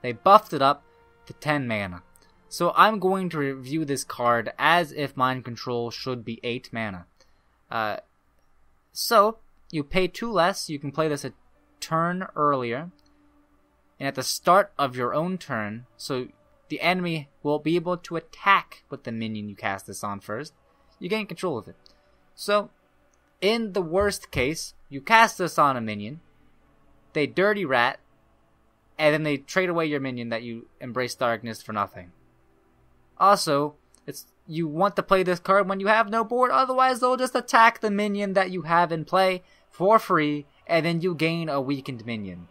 they buffed it up to 10 mana. So I'm going to review this card as if mind control should be 8 mana. So, you pay 2 less, you can play this a turn earlier, and at the start of your own turn, so the enemy will be able to attack with the minion you cast this on first. You gain control of it. So, in the worst case, you cast this on a minion, they Dirty Rat, and then they trade away your minion that you Embrace Darkness for nothing. Also, you want to play this card when you have no board, otherwise they'll just attack the minion that you have in play for free, and then you gain a weakened minion.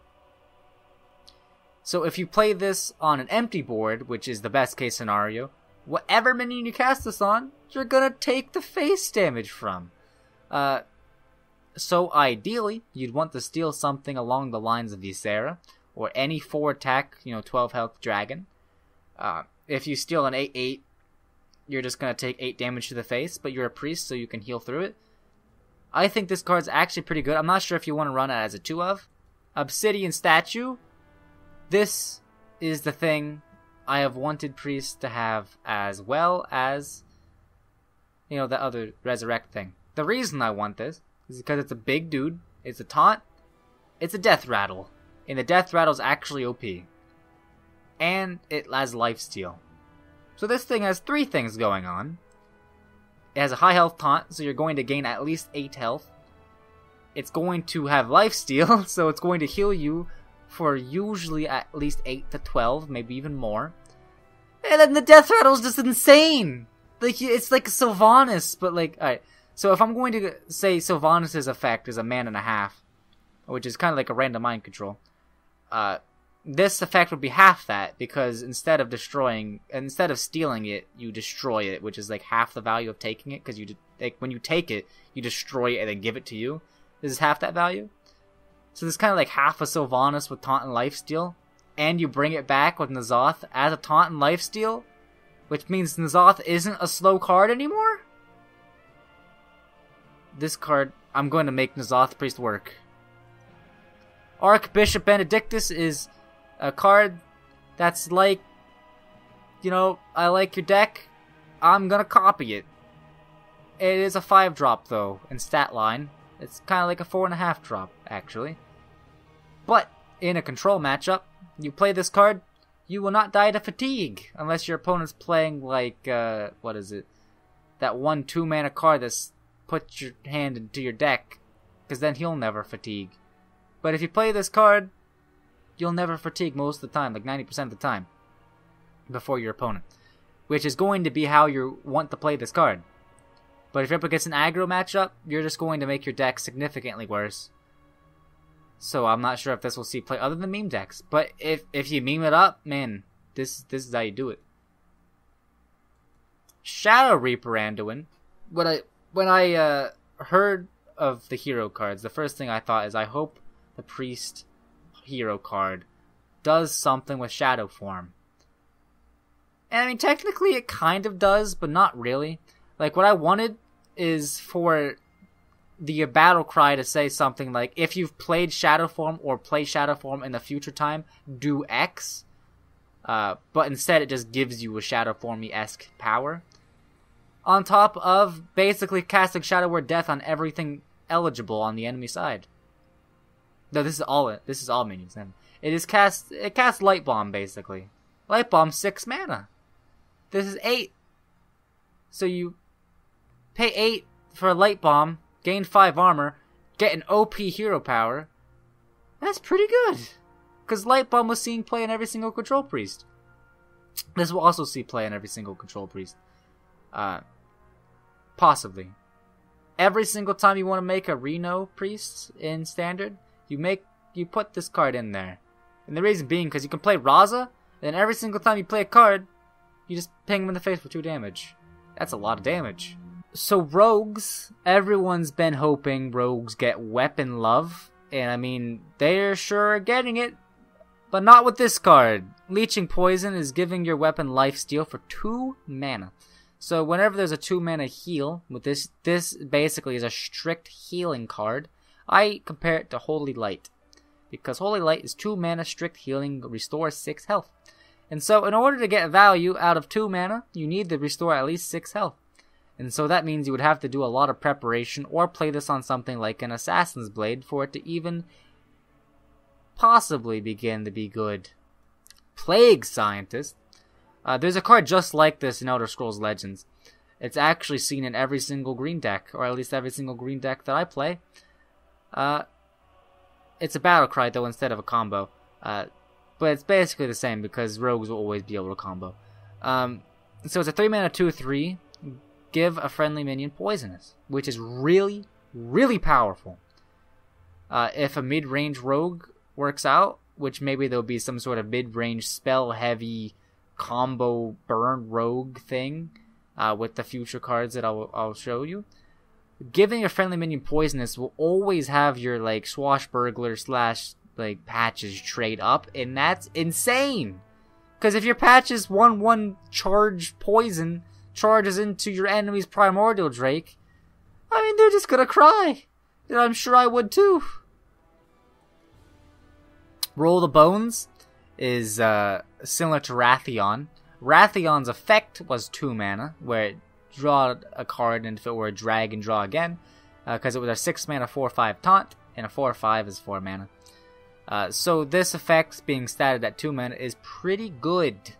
So if you play this on an empty board, which is the best case scenario, whatever minion you cast this on, you're gonna take the face damage from. So ideally, you'd want to steal something along the lines of Ysera, or any 4 attack, 12 health dragon. If you steal an 8/8, you're just gonna take 8 damage to the face, but you're a priest, so you can heal through it. I think this card's actually pretty good. I'm not sure if you want to run it as a 2-of. Obsidian Statue. This is the thing I have wanted priests to have, as well as, the other Resurrect thing. The reason I want this is because it's a big dude, it's a taunt, it's a Death Rattle, and the Death Rattle's actually OP. And it has lifesteal. So this thing has 3 things going on. It has a high health taunt, so you're going to gain at least 8 health. It's going to have lifesteal, so it's going to heal you for usually at least 8 to 12, maybe even more. And then the Death Rattle's just insane! It's like Sylvanas, but alright. So if I'm going to say Sylvanas' effect is a mana and a half, which is kind of like a random mind control, this effect would be half that, because instead of stealing it, you destroy it, which is like half the value of taking it, because when you take it, you destroy it and then give it to you. This is half that value. So there's kind of like half a Sylvanas with Taunt and Lifesteal, and you bring it back with N'Zoth as a Taunt and Lifesteal, which means N'Zoth isn't a slow card anymore? This card, I'm going to make N'Zoth Priest work. Archbishop Benedictus is a card that's like, you know, I like your deck, I'm gonna copy it. It is a 5-drop though, in stat line. It's kind of like a 4.5 drop, actually. But, in a control matchup, you play this card, you will not die to fatigue, unless your opponent's playing like, what is it? That 1/2 mana card that's put your hand into your deck, because then he'll never fatigue. But if you play this card, you'll never fatigue most of the time, like 90% of the time, before your opponent. Which is going to be how you want to play this card. But if you're up against an aggro matchup, you're just going to make your deck significantly worse. So I'm not sure if this will see play other than meme decks. But if you meme it up, man, this is how you do it. Shadow Reaper Anduin. When I heard of the hero cards, the first thing I thought is I hope the Priest hero card does something with Shadow form. And I mean, technically it kind of does, but not really. Like, what I wanted is for the battle cry to say something like, if you've played Shadow form or play Shadow form in the future time, do X. But instead it just gives you a Shadow formy-esque power. On top of basically casting Shadow Word Death on everything eligible on the enemy side. No, this is all minions. It casts Light Bomb, basically. Light Bomb, 6 mana. This is 8. So you pay 8 for a Light Bomb, gain 5 armor, get an OP hero power. That's pretty good. Because Light Bomb was seeing play in every single Control Priest. This will also see play in every single Control Priest. Possibly. Every single time you want to make a Reno Priest in Standard, you put this card in there. And the reason being, because you can play Raza, and every single time you play a card, you just ping him in the face for 2 damage. That's a lot of damage. So Rogues, everyone's been hoping Rogues get Weapon Love. And I mean, they're sure getting it. But not with this card. Leeching Poison is giving your weapon lifesteal for 2 mana. So whenever there's a 2 mana heal, with this basically is a strict healing card. I compare it to Holy Light. Because Holy Light is 2 mana strict healing, restores 6 health. And so in order to get value out of 2 mana, you need to restore at least 6 health. And so that means you would have to do a lot of preparation or play this on something like an Assassin's Blade for it to even possibly begin to be good. Plague Scientist. There's a card just like this in Elder Scrolls Legends. It's actually seen in every single green deck, or at least every single green deck that I play. It's a battle cry though instead of a combo. But it's basically the same because rogues will always be able to combo. So it's a 3 mana 2/3. Give a friendly minion poisonous, which is really, really powerful. If a mid-range rogue works out, which maybe there'll be some sort of mid-range spell-heavy combo burn rogue thing with the future cards that I'll show you. Giving a friendly minion poisonous will always have your like swashbuckler / like patches trade up, and that's insane. Because if your patches 1/1 charge poison charges into your enemy's primordial drake, I mean they're just gonna cry. And I'm sure I would too. Roll the Bones is similar to Wrathion. Rathion's effect was 2 mana, where it draw a card, and if it were a dragon, draw again. Because it was a 6 mana 4/5 taunt, and a 4/5 is 4 mana. So this effect being statted at 2 mana is pretty good.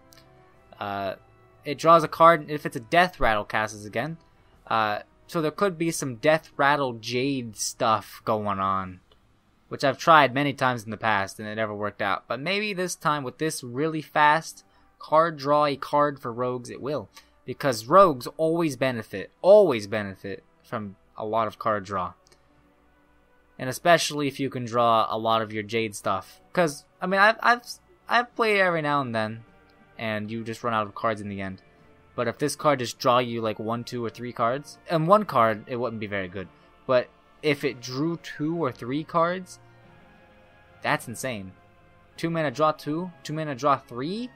It draws a card if it's a Death Rattle casts again. So there could be some Death Rattle Jade stuff going on, which I've tried many times in the past and it never worked out. But maybe this time with this really fast card draw card for rogues, it will. Because rogues always benefit from a lot of card draw. And especially if you can draw a lot of your Jade stuff. Because, I mean, I've played every now and then, and you just run out of cards in the end. But if this card just draw you like 1, 2, or 3 cards, and 1 card, it wouldn't be very good. But if it drew 2 or 3 cards, That's insane. 2 mana draw 2, 2 mana draw 3.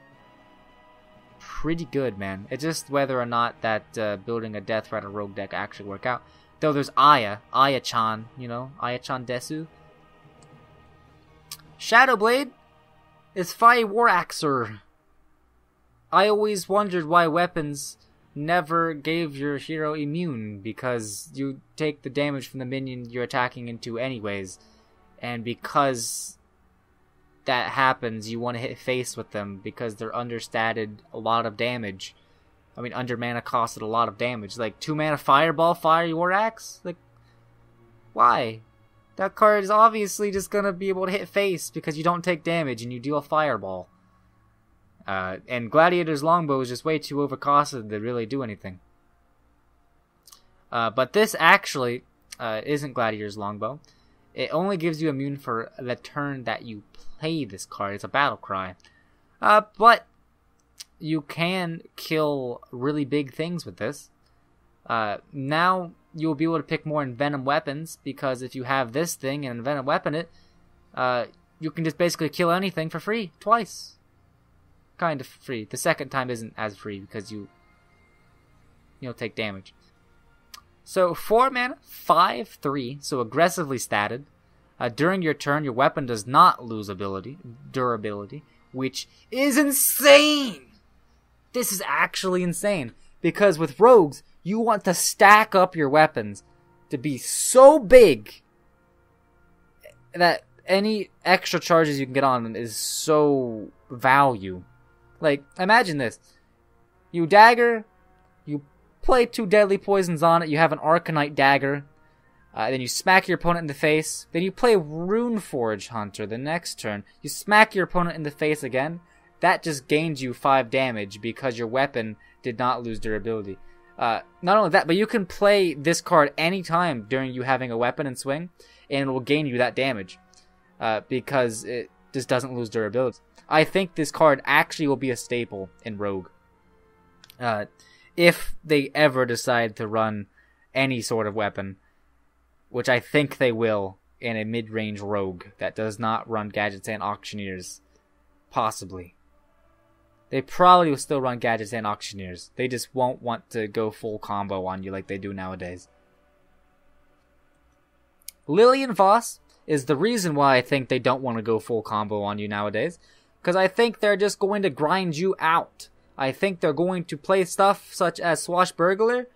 Pretty good, man. It's just whether or not that building a Death Rider rogue deck actually work out. Though there's Aya-chan, you know, Aya-chan Desu. Shadowblade is Fire War Axer. I always wondered why weapons never gave your hero immune, because you take the damage from the minion you're attacking into anyways, and because that happens, you want to hit face with them because they're understated a lot of damage. I mean, under mana costed a lot of damage. Like 2 mana Fireball, Fire War Axe? Like, why? That card is obviously just gonna be able to hit face because you don't take damage and you deal Fireball. And Gladiator's Longbow is just way too overcosted to really do anything. But this actually isn't Gladiator's Longbow. It only gives you immune for the turn that you play this card. It's a battle cry. But you can kill really big things with this. Now you'll be able to pick more Envenom weapons, because if you have this thing and Envenom weapon it, you can just basically kill anything for free twice. Kind of free. The second time isn't as free because you take damage. So 4 mana, 5/3, so aggressively statted. During your turn, your weapon does not lose durability, which is insane. This is actually insane, because with rogues, you want to stack up your weapons to be so big that any extra charges you can get on them is so value. Like, imagine this. You dagger, you play 2 deadly poisons on it, you have an Arcanite dagger, then you smack your opponent in the face, then you play Runeforge Hunter the next turn, you smack your opponent in the face again. That just gains you 5 damage because your weapon did not lose durability. Not only that, but you can play this card anytime during you having a weapon and swing, and it will gain you that damage because it just doesn't lose durability. I think this card actually will be a staple in Rogue. If they ever decide to run any sort of weapon, which I think they will in a mid-range Rogue that does not run Gadgets and Auctioneers. Possibly. They probably will still run Gadgets and Auctioneers. They just won't want to go full combo on you like they do nowadays. Lillian Voss is the reason why I think they don't want to go full combo on you nowadays. Because I think they're just going to grind you out. I think they're going to play stuff such as Swashbuckler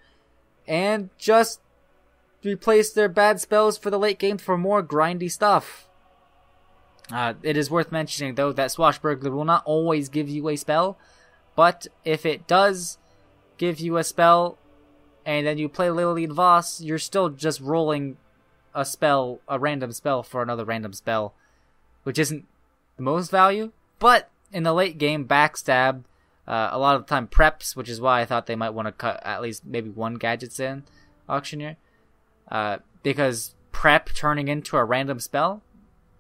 and just replace their bad spells for the late game for more grindy stuff. It is worth mentioning, though, that Swashbuckler will not always give you a spell, but if it does give you a spell, and then you play Lillian Voss, you're still just rolling a random spell for another random spell, which isn't the most value, but in the late game, Backstab, a lot of the time preps, which is why I thought they might want to cut at least maybe 1 Gadgets in Auctioneer, because prep turning into a random spell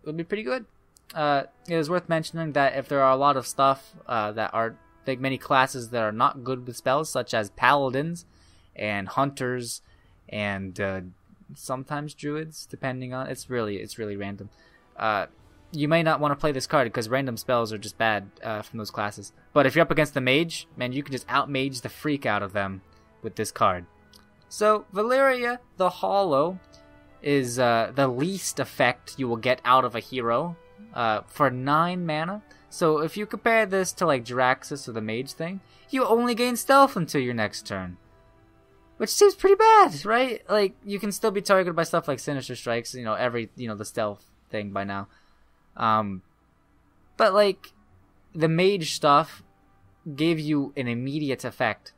would be pretty good. It is worth mentioning that if there are a lot of stuff that are like many classes that are not good with spells, such as paladins and hunters and sometimes druids, depending on it's really random. You may not want to play this card because random spells are just bad from those classes. But if you're up against the mage, man, you can just out-mage the freak out of them with this card. So Valeria the Hollow is the least effect you will get out of a hero for 9 mana. So if you compare this to like Jiraxis or the mage thing, you only gain stealth until your next turn. Which seems pretty bad, right? Like, you can still be targeted by stuff like Sinister Strikes, the stealth thing by now. But like, the mage stuff gave you an immediate effect.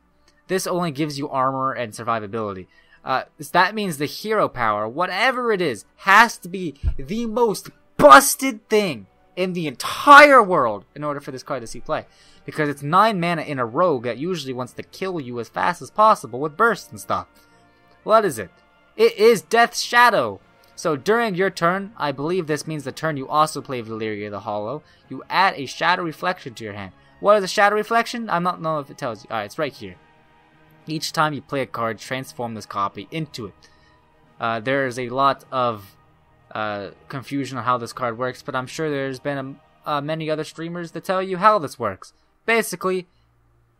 This only gives you armor and survivability. That means the hero power, whatever it is, has to be the most busted thing in the entire world in order for this card to see play. Because it's 9 mana in a rogue that usually wants to kill you as fast as possible with bursts and stuff. What is it? It is Death's Shadow. So during your turn, I believe this means the turn you also play Valeria the Hollow, you add a Shadow Reflection to your hand. What is a Shadow Reflection? I don't know if it tells you. Alright, it's right here. Each time you play a card, transform this copy into it. There is a lot of confusion on how this card works, but I'm sure there's been many other streamers that tell you how this works. Basically,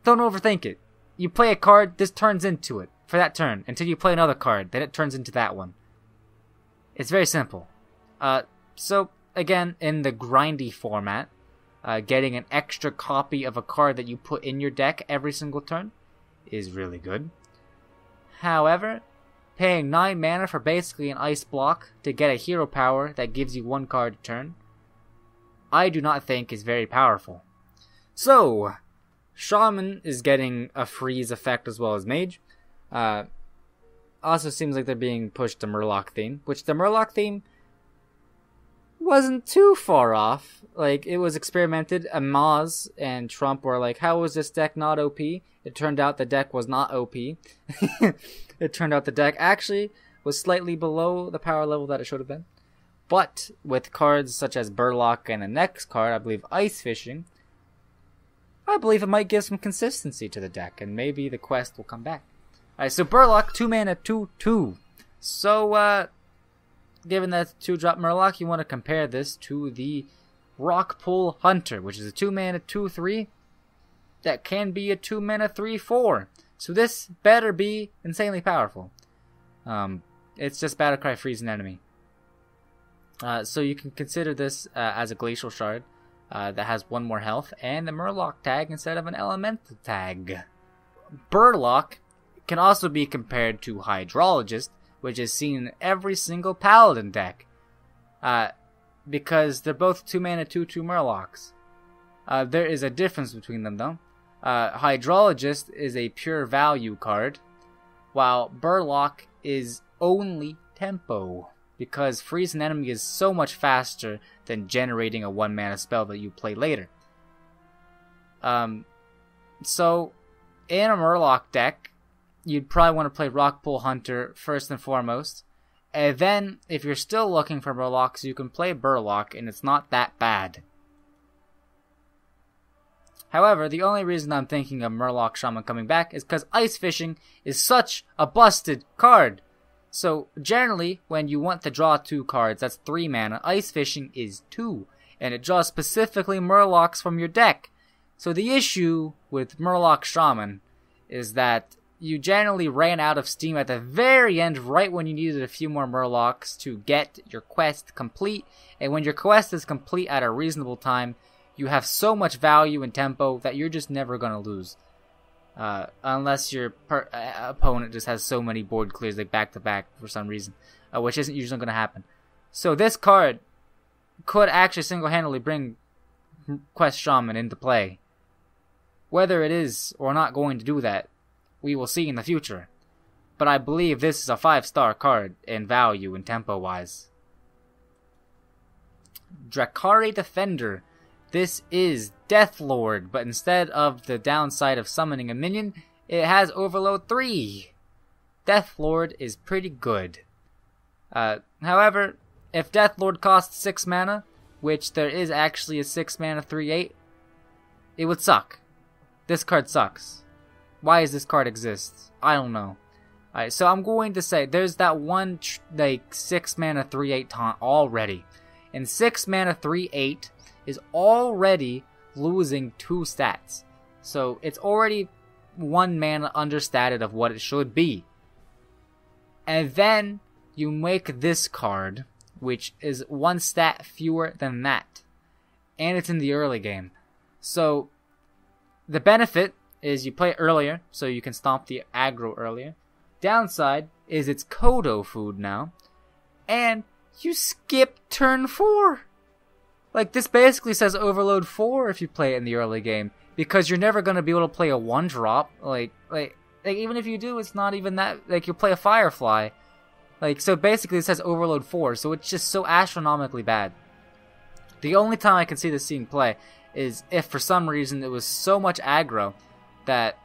don't overthink it. You play a card, this turns into it for that turn, until you play another card, then it turns into that one. It's very simple. So, again, in the grindy format, getting an extra copy of a card that you put in your deck every single turn is really good. However, paying 9 mana for basically an ice block to get a hero power that gives you 1 card a turn, I do not think is very powerful. So, Shaman is getting a freeze effect as well as Mage. Also seems like they're being pushed to Murloc theme, which the Murloc theme wasn't too far off. Like, it was experimented, and Maz and Trump were like, how was this deck not OP? It turned out the deck was not OP. It turned out the deck actually was slightly below the power level that it should have been. But with cards such as Burlock and the next card, I believe Ice Fishing, I believe it might give some consistency to the deck, and maybe the quest will come back. Alright, so Burlock, 2 mana, 2/2. So, given that 2-drop Murloc, you want to compare this to the Rockpool Hunter, which is a 2 mana, 2/3 that can be a 2 mana, 3/4. So this better be insanely powerful. It's just Battlecry freeze an enemy. So you can consider this as a Glacial Shard that has 1 more health and the Murloc tag instead of an Elemental tag. Burlock can also be compared to Hydrologist, which is seen in every single Paladin deck. Because they're both 2 mana, 2/2 Murlocs. There is a difference between them though. Hydrologist is a pure value card, while Burlock is only tempo, because freeze an enemy is so much faster than generating a 1 mana spell that you play later. So, in a Murloc deck, you'd probably want to play Rockpool Hunter first and foremost, and then, if you're still looking for Murlocs, you can play Burlock, and it's not that bad. However, the only reason I'm thinking of Murloc Shaman coming back is because Ice Fishing is such a busted card. So, generally, when you want to draw 2 cards, that's 3 mana, Ice Fishing is 2, and it draws specifically Murlocs from your deck. So the issue with Murloc Shaman is that you generally ran out of steam at the very end, right when you needed a few more Murlocs to get your quest complete, and when your quest is complete at a reasonable time, you have so much value and tempo that you're just never going to lose. Unless your opponent just has so many board clears like back to back for some reason, which isn't usually going to happen. So this card could actually single-handedly bring Quest Shaman into play. Whether it is or not going to do that, we will see in the future. But I believe this is a 5-star card in value and tempo-wise. Drakari Defender. This is Deathlord, but instead of the downside of summoning a minion, it has Overload 3. Deathlord is pretty good. However, if Deathlord costs 6 mana, which there is actually a 6 mana 3/8, it would suck. This card sucks. Why does this card exist? I don't know. Alright, so I'm going to say there's that one 6 mana 3/8 taunt already. And 6 mana 3/8 is already losing 2 stats. So it's already 1 mana understated of what it should be. And then you make this card, which is 1 stat fewer than that. And it's in the early game. So the benefit is you play it earlier, so you can stomp the aggro earlier. Downside is it's Kodo food now. And you skip turn 4. Like, this basically says Overload 4 if you play it in the early game, because you're never going to be able to play a 1-drop. Like, even if you do, it's not even that, like, you'll play a Firefly. Like, so basically it says Overload 4, so it's just so astronomically bad. The only time I can see this seeing play is if for some reason it was so much aggro that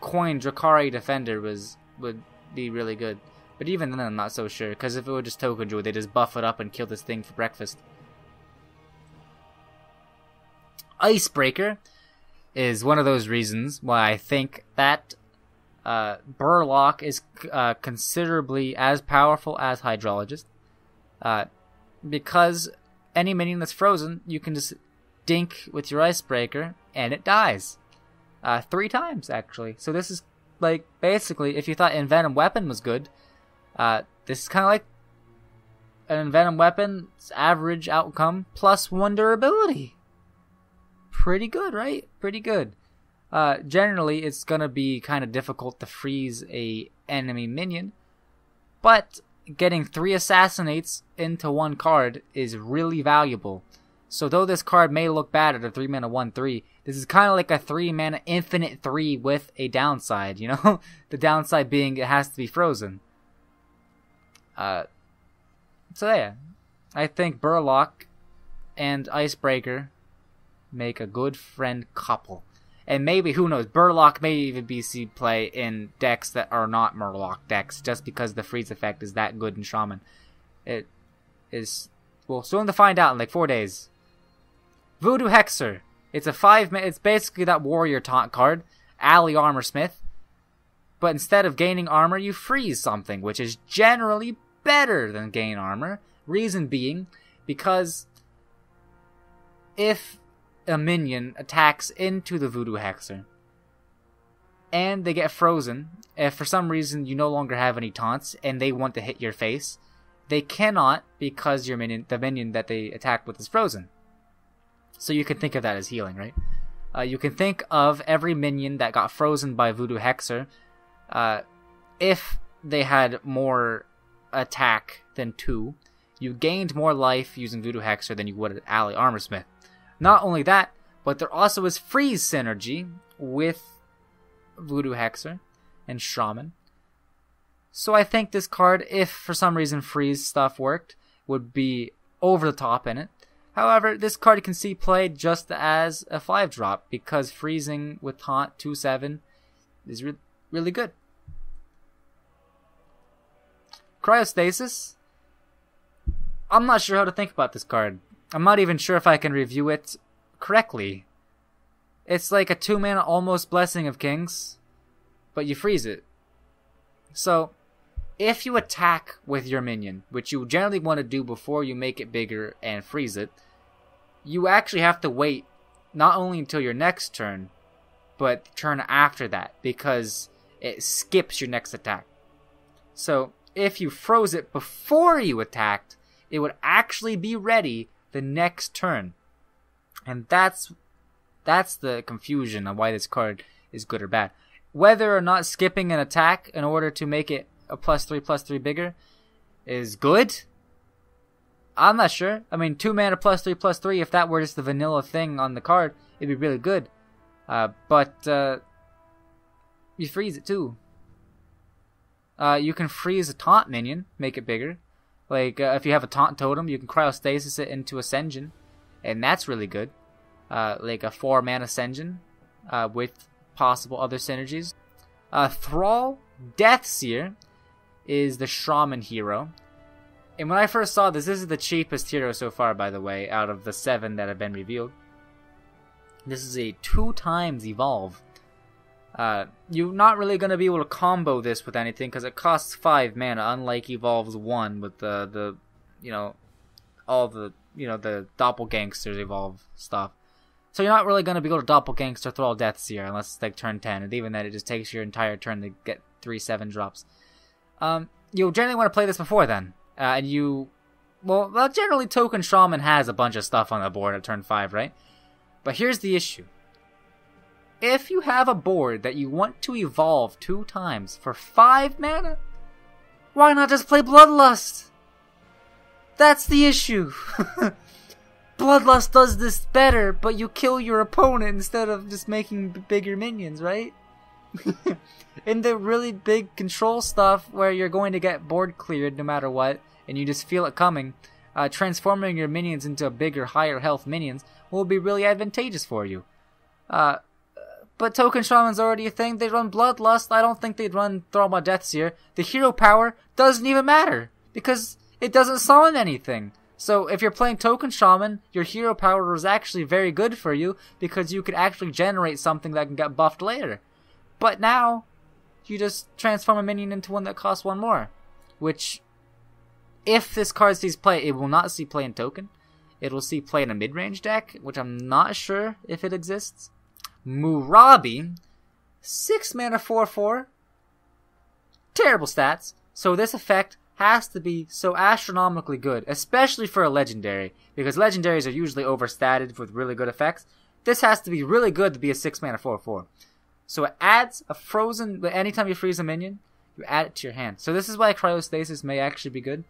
coin Drakari Defender would be really good. But even then I'm not so sure, because if it were just Token Joy, they just buff it up and kill this thing for breakfast. Icebreaker is one of those reasons why I think that Burlock is considerably as powerful as Hydrologist. because any minion that's frozen, you can just dink with your icebreaker and it dies. 3 times, actually. So this is, like, basically, if you thought Envenom Weapon was good, this is kind of like an Envenom Weapon's average outcome plus 1 durability. Pretty good, right? Pretty good. Generally, it's gonna be kind of difficult to freeze a enemy minion, but getting 3 Assassinates into 1 card is really valuable. So though this card may look bad at a 3 mana 1/3, this is kind of like a 3 mana infinite 3 with a downside, you know? The downside being it has to be frozen. So yeah, I think Burlock and Icebreaker make a good friend couple. And maybe, who knows, Burlock may even be seen play in decks that are not Murloc decks, just because the freeze effect is that good in Shaman. It is, well, soon to find out in like 4 days. Voodoo Hexer. It's a 5-mana, it's basically that warrior taunt card, Ally Armorsmith. But instead of gaining armor, you freeze something, which is generally better than gain armor. Reason being, because if a minion attacks into the Voodoo Hexer and they get frozen, if for some reason you no longer have any taunts and they want to hit your face, they cannot because your minion, the minion that they attacked with, is frozen. So you can think of that as healing, right? You can think of every minion that got frozen by Voodoo Hexer, if they had more attack than 2, you gained more life using Voodoo Hexer than you would at Ally Armorsmith. Not only that, but there also is freeze synergy with Voodoo Hexer and Shaman. So I think this card, if for some reason freeze stuff worked, would be over the top in it. However, this card can see played just as a 5-drop, because freezing with taunt 2/7 is really good. Cryostasis. I'm not sure how to think about this card. I'm not even sure if I can review it correctly. It's like a 2-mana almost Blessing of Kings, but you freeze it. So, if you attack with your minion, which you generally want to do before you make it bigger and freeze it, you actually have to wait not only until your next turn, but the turn after that, because it skips your next attack. So, if you froze it before you attacked, it would actually be ready the next turn. And that's the confusion on why this card is good or bad. Whether or not skipping an attack in order to make it a +3/+3 bigger is good, I'm not sure. I mean, 2 mana +3/+3, if that were just the vanilla thing on the card, it'd be really good. But you freeze it too. You can freeze a taunt minion, make it bigger. Like, if you have a taunt totem, you can cryostasis it into Ascension, and that's really good. Like a 4-mana Ascension, with possible other synergies. Thrall Deathseer is the Shaman hero. And when I first saw this is the cheapest hero so far, by the way, out of the 7 that have been revealed. This is a 2x evolve. You're not really going to be able to combo this with anything because it costs 5 mana, unlike Evolve's 1 with the all the Doppelgangsters Evolve stuff. So you're not really going to be able to Doppelgangster Thrall Deathseer unless it's like turn 10, and even then it just takes your entire turn to get 3 7-drops. You'll generally want to play this before then, and generally Token Shaman has a bunch of stuff on the board at turn 5, right? But here's the issue. If you have a board that you want to evolve 2 times for 5 mana, why not just play Bloodlust? That's the issue. Bloodlust does this better, but you kill your opponent instead of just making bigger minions, right? In the really big control stuff where you're going to get board cleared no matter what, and you just feel it coming, transforming your minions into bigger, higher health minions will be really advantageous for you. But Token Shaman's already a thing. They run Bloodlust. I don't think they'd run Thrallmaw Deathseer. The hero power doesn't even matter, because it doesn't summon anything. So if you're playing Token Shaman, your hero power is actually very good for you, because you could actually generate something that can get buffed later. But now, you just transform a minion into one that costs 1 more. Which, if this card sees play, it will not see play in token. It will see play in a mid-range deck, which I'm not sure if it exists. Murabi, 6 mana 4/4. Terrible stats. So this effect has to be so astronomically good, especially for a legendary, because legendaries are usually overstated with really good effects. This has to be really good to be a 6 mana 4/4. So it adds a frozen, anytime you freeze a minion, you add it to your hand. So this is why Cryostasis may actually be good.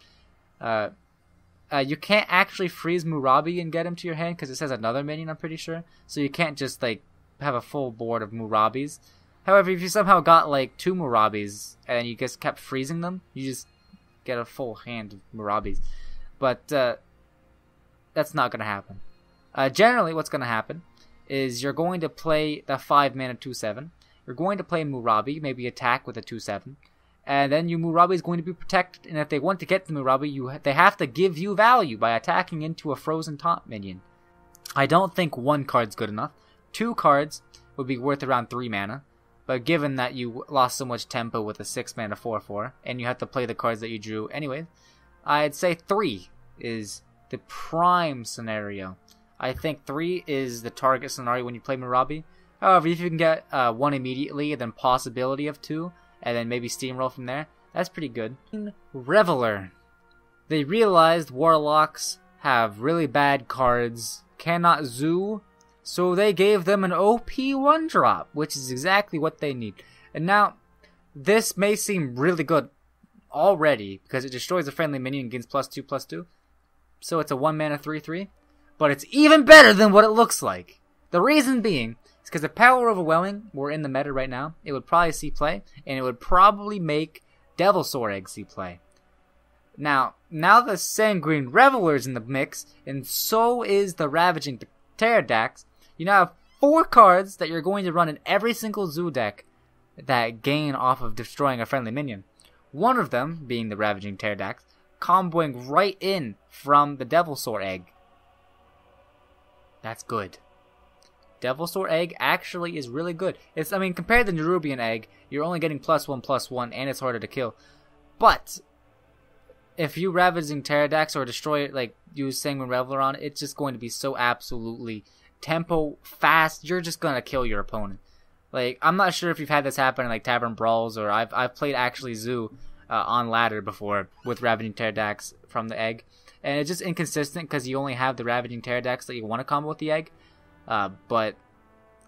You can't actually freeze Murabi and get him to your hand because it says another minion, I'm pretty sure. So you can't just like have a full board of Murabis. However, if you somehow got like 2 Murabis and you just kept freezing them, you just get a full hand of Murabis. But that's not going to happen. Generally, what's going to happen is you're going to play the 5 mana 2/7. You're going to play Murabi, maybe attack with a 2/7. And then your Murabi is going to be protected. And if they want to get the Murabi, they have to give you value by attacking into a frozen top minion. I don't think 1 card's good enough. 2 cards would be worth around 3 mana. But given that you lost so much tempo with a 6 mana 4/4, and you have to play the cards that you drew anyways, I'd say 3 is the prime scenario. I think 3 is the target scenario when you play Murabi. However, if you can get 1 immediately, then possibility of 2, and then maybe steamroll from there, that's pretty good. Reveler. They realized Warlocks have really bad cards, cannot zoo, so they gave them an OP 1-drop, which is exactly what they need. And now, this may seem really good already, because it destroys a friendly minion and gains +2/+2. So it's a 1 mana 3/3. But it's even better than what it looks like. The reason being is because the Power Overwhelming were in the meta right now. It would probably see play, and it would probably make Devilsaur Egg see play. Now the Sanguine Reveler's in the mix, and so is the Ravaging Pterodax. You now have 4 cards that you're going to run in every single zoo deck that gain off of destroying a friendly minion. One of them being the Ravaging Pterodax, comboing right in from the Devilsaur Egg. That's good. Devilsaur Egg actually is really good. Compared to Nerubian Egg, you're only getting +1/+1, and it's harder to kill. But if you Ravaging Pterodax or destroy it, like use Sanguine Reveler on it, it's just going to be so absolutely tempo fast. You're just gonna kill your opponent. Like, I'm not sure if you've had this happen in like Tavern Brawls, or I've played actually Zoo on ladder before with Ravaging Pterodax from the egg. And it's just inconsistent because you only have the Ravaging Pterodax that you want to combo with the egg. But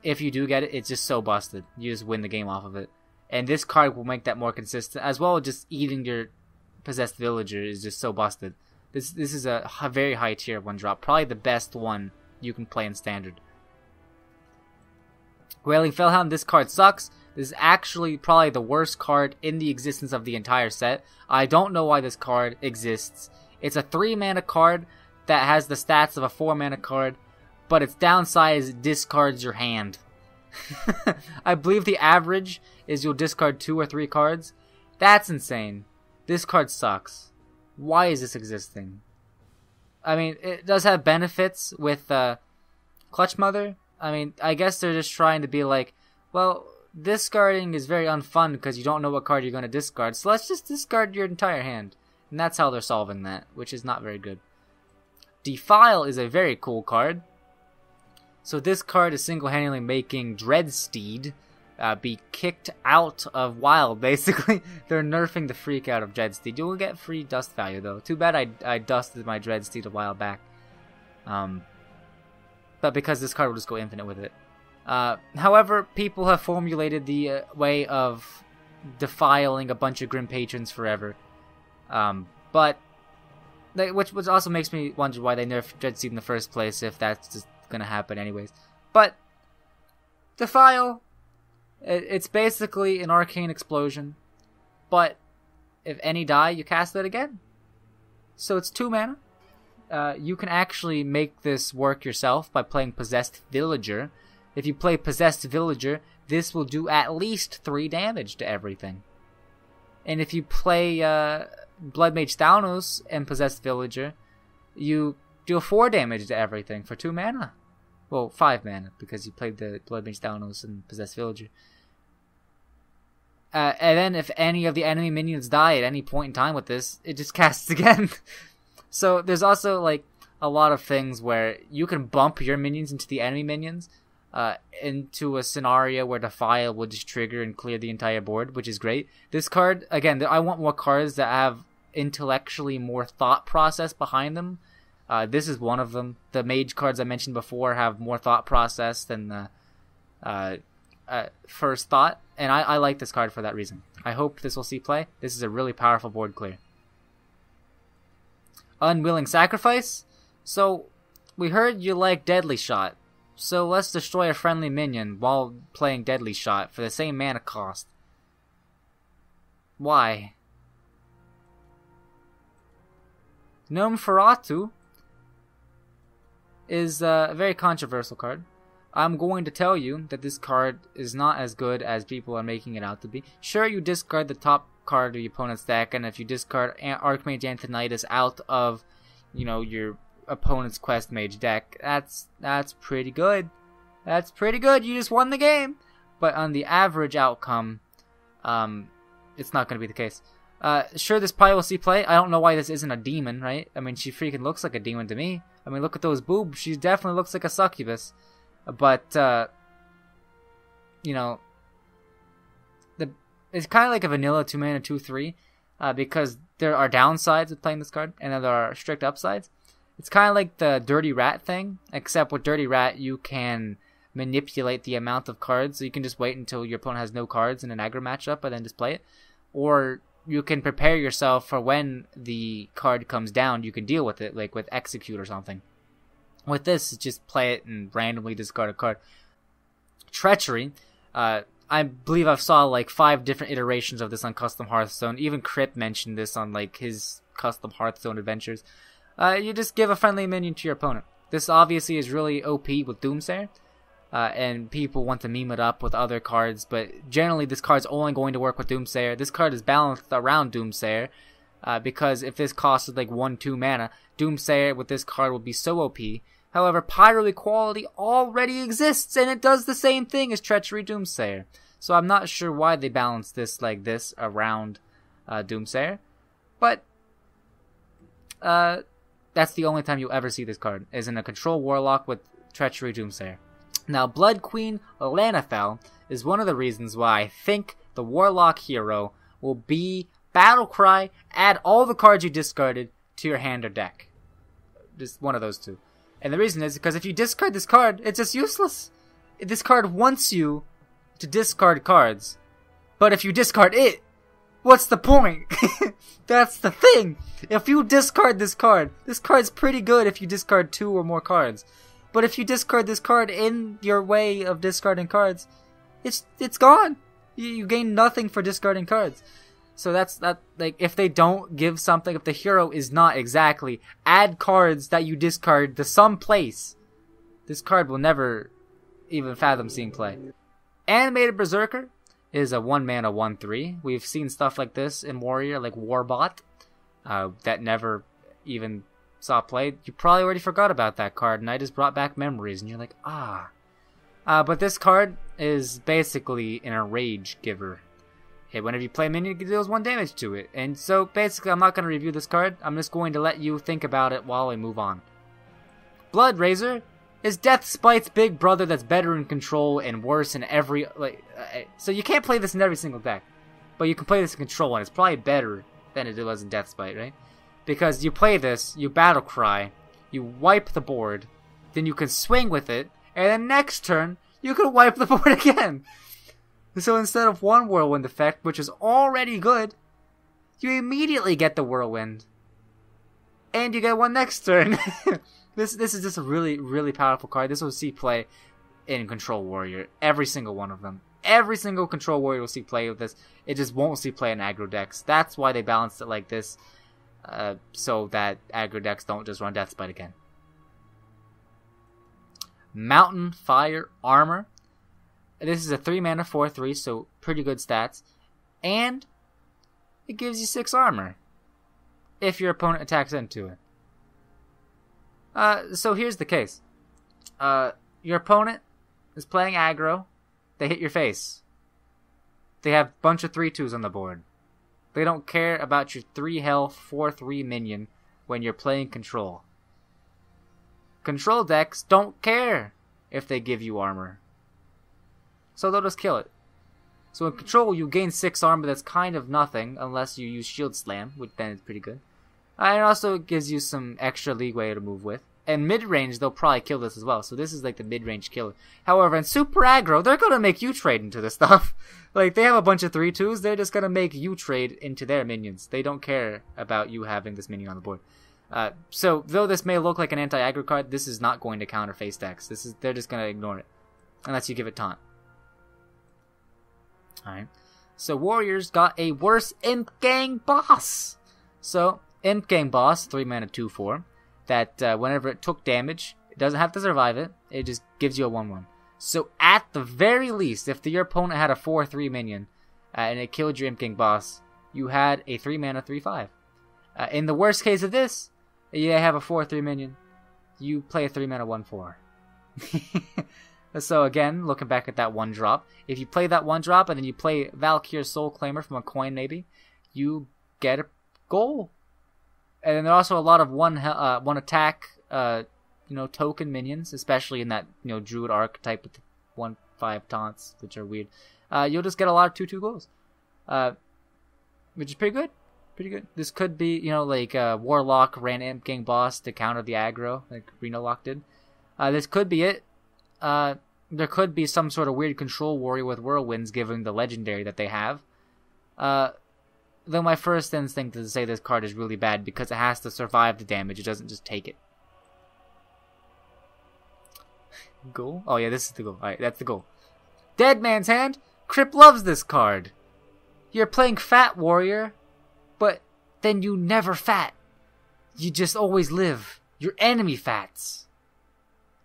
if you do get it, it's just so busted. You just win the game off of it. And this card will make that more consistent, as well as just eating your Possessed Villager is just so busted. This is a very high tier 1-drop. Probably the best one you can play in Standard. Wailing Fellhound, this card sucks. This is actually probably the worst card in the existence of the entire set. I don't know why this card exists. It's a 3 mana card that has the stats of a 4 mana card, but its downside is it discards your hand. I believe the average is you'll discard 2 or 3 cards. That's insane. This card sucks. Why is this existing? I mean, it does have benefits with Clutch Mother. I mean, I guess they're just trying to be like, well, discarding is very unfun because you don't know what card you're going to discard, so let's just discard your entire hand. And that's how they're solving that, which is not very good. Defile is a very cool card. So this card is single-handedly making Dreadsteed be kicked out of Wild, basically. They're nerfing the freak out of Dreadsteed. You will get free dust value, though. Too bad I dusted my Dreadsteed a while back. But because this card will just go infinite with it. However, people have formulated the way of defiling a bunch of Grim Patrons forever. But which also makes me wonder why they nerfed Dreadsteed in the first place, if that's just gonna happen anyways. But Defile, it's basically an arcane explosion, but if any die, you cast it again. So it's 2 mana. You can actually make this work yourself by playing Possessed Villager. If you play Possessed Villager, this will do at least 3 damage to everything. And if you play Blood Mage Thanos and Possessed Villager, you deal 4 damage to everything for 2 mana. Well, 5 mana, because you played the Blood Mage Thanos and Possessed Villager. And then if any of the enemy minions die at any point in time with this, it just casts again. So there's also like a lot of things where you can bump your minions into the enemy minions into a scenario where Defile will just trigger and clear the entire board, which is great. This card, again, I want more cards that have intellectually more thought process behind them. This is one of them. The mage cards I mentioned before have more thought process than the first thought, and I like this card for that reason. I hope this will see play. This is a really powerful board clear. Unwilling Sacrifice. So, we heard you like Deadly Shot. So let's destroy a friendly minion while playing Deadly Shot for the same mana cost. Why? Nosferatu is a very controversial card. I'm going to tell you that this card is not as good as people are making it out to be. Sure, you discard the top card of your opponent's deck, and if you discard Archmage Antonidas out of, your opponent's Quest Mage deck, that's pretty good. That's pretty good. You just won the game. But on the average outcome, it's not going to be the case. Sure, this probably will see play. I don't know why this isn't a demon, right? I mean, she freaking looks like a demon to me. I mean, look at those boobs. She definitely looks like a succubus. But, it's kind of like a vanilla 2-mana 2/3, because there are downsides with playing this card, and then there are strict upsides. It's kind of like the Dirty Rat thing, except with Dirty Rat, you can manipulate the amount of cards, so you can just wait until your opponent has no cards in an aggro matchup, and then just play it. Or you can prepare yourself for when the card comes down, you can deal with it, like with Execute or something. With this, just play it and randomly discard a card. Treachery. I believe I've saw like 5 different iterations of this on Custom Hearthstone. Even Crip mentioned this on like his Custom Hearthstone adventures. You just give a friendly minion to your opponent. This obviously is really OP with Doomsayer. And people want to meme it up with other cards, but generally this card's only going to work with Doomsayer. This card is balanced around Doomsayer, because if this costed like 1-2 mana, Doomsayer with this card would be so OP. However, Pyro Equality already exists, and it does the same thing as Treachery Doomsayer. So I'm not sure why they balanced this like this around Doomsayer. But that's the only time you'll ever see this card, is in a Control Warlock with Treachery Doomsayer. Now, Blood Queen Lanafel is one of the reasons why I think the Warlock hero will be Battlecry. Add all the cards you discarded to your hand or deck. Just one of those two. And the reason is because if you discard this card, it's just useless. This card wants you to discard cards. But if you discard it, what's the point? That's the thing. If you discard this card's pretty good if you discard 2 or more cards. But if you discard this card in your way of discarding cards, it's gone. You gain nothing for discarding cards. So that's like, if they don't give something, if the hero is not exactly add cards that you discard to some place, this card will never even fathom seeing play. Animated Berserker is a 1-mana 1/3. We've seen stuff like this in Warrior, like Warbot, that never even saw play. You probably already forgot about that card, and I just brought back memories, and you're like, ah. But this card is basically an Enrage Giver. Whenever you play a minion, it deals 1 damage to it. And so, basically, I'm not going to review this card. I'm just going to let you think about it while I move on. Blood Razor is Deathspite's big brother that's better in control and worse in every... so you can't play this in every single deck. But you can play this in control, and it's probably better than it was in Deathspite, right? Because you play this, you Battlecry, you wipe the board, then you can swing with it, and then next turn, you can wipe the board again. So instead of 1 Whirlwind effect, which is already good, you immediately get the Whirlwind. And you get 1 next turn. This is just a really, really powerful card. This will see play in Control Warrior. Every single one of them. Every single Control Warrior will see play with this. It just won't see play in aggro decks. That's why they balanced it like this. So that aggro decks don't just run Deathspite again. Mountain Fire Armor. This is a 3-mana 4/3, so pretty good stats. And it gives you 6 armor if your opponent attacks into it. So here's the case. Your opponent is playing aggro. They hit your face. they have a bunch of 3/2s on the board. They don't care about your 3 health, 4/3 minion when you're playing control. Control decks don't care if they give you armor. So they'll just kill it. So in control, you gain 6 armor that's kind of nothing unless you use Shield Slam, which then is pretty good. And it also gives you some extra leeway to move with. And mid-range, they'll probably kill this as well. So this is like the mid-range killer. However, in super aggro, they're going to make you trade into this stuff. Like, they have a bunch of 3/2s. They're just going to make you trade into their minions. They don't care about you having this minion on the board. So, though this may look like an anti-aggro card, this is not going to counter face decks. They're just going to ignore it. Unless you give it taunt. Alright. So, Warriors got a worse Imp Gang boss. So, Imp Gang boss, 3 mana 2/4. That whenever it took damage, it doesn't have to survive it. It just gives you a 1/1. So at the very least, if your opponent had a 4/3 minion and it killed your Imp Gang boss, you had a 3 mana 3/5. In the worst case of this, you have a 4/3 minion. You play a 3 mana 1/4. So again, looking back at that 1-drop, if you play that 1-drop and then you play Valkyrie Soul Claimer from a coin, maybe you get a goal. And then there are also a lot of one attack, token minions, especially in that, Druid archetype with the 1/5 taunts, which are weird. You'll just get a lot of 2/2 goals, which is pretty good. Pretty good. This could be, Warlock ran Imp Gang boss to counter the aggro, like Reno Lock did. This could be it. There could be some sort of weird control warrior with whirlwinds given the legendary that they have. Though my first instinct is to say this card is really bad because it has to survive the damage. It doesn't just take it. Goal? Oh yeah, this is the goal. Alright, that's the goal. Dead Man's Hand? Crip loves this card. You're playing Fat Warrior, but then you never fat. You just always live. Your enemy fats.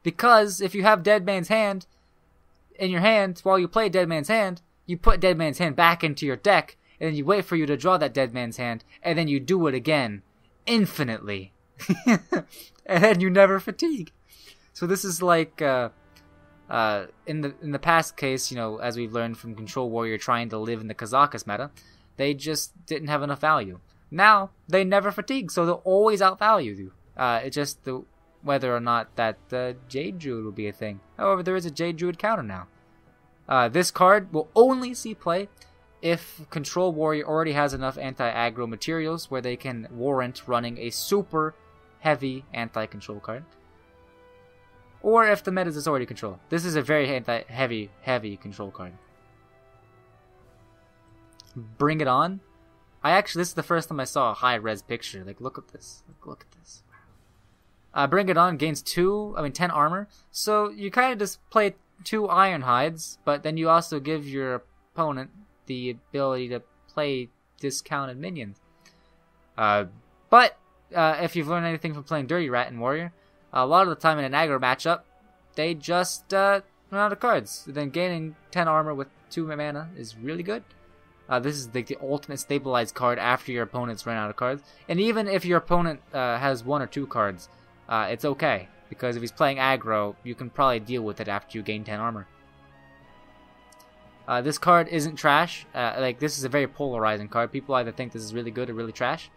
Because if you have Dead Man's Hand in your hand while you play Dead Man's Hand, you put Dead Man's Hand back into your deck, and then you wait for you to draw that Dead Man's Hand, and then you do it again, infinitely. And then you never fatigue. So this is like, in the past case, as we've learned from Control Warrior trying to live in the Kazakus meta, they just didn't have enough value. Now, they never fatigue, so they'll always outvalue you. It's just whether or not that Jade Druid will be a thing. However, there is a Jade Druid counter now. This card will only see play if Control Warrior already has enough anti-aggro materials where they can warrant running a super heavy anti-control card. Or if the meta is already control. This is a very heavy control card. Bring It On. This is the first time I saw a high-res picture. Like, look at this. Look at this. Bring It On gains 10 armor. So you kind of just play 2 Iron Hides, but then you also give your opponent the ability to play discounted minions. But if you've learned anything from playing Dirty Rat and Warrior, a lot of the time in an aggro matchup, they just run out of cards. Then gaining 10 armor with 2 mana is really good. This is the ultimate stabilized card after your opponent's run out of cards. And even if your opponent has 1 or 2 cards, it's okay. Because if he's playing aggro, you can probably deal with it after you gain 10 armor. This card isn't trash. This is a very polarizing card. People either think this is really good or really trash.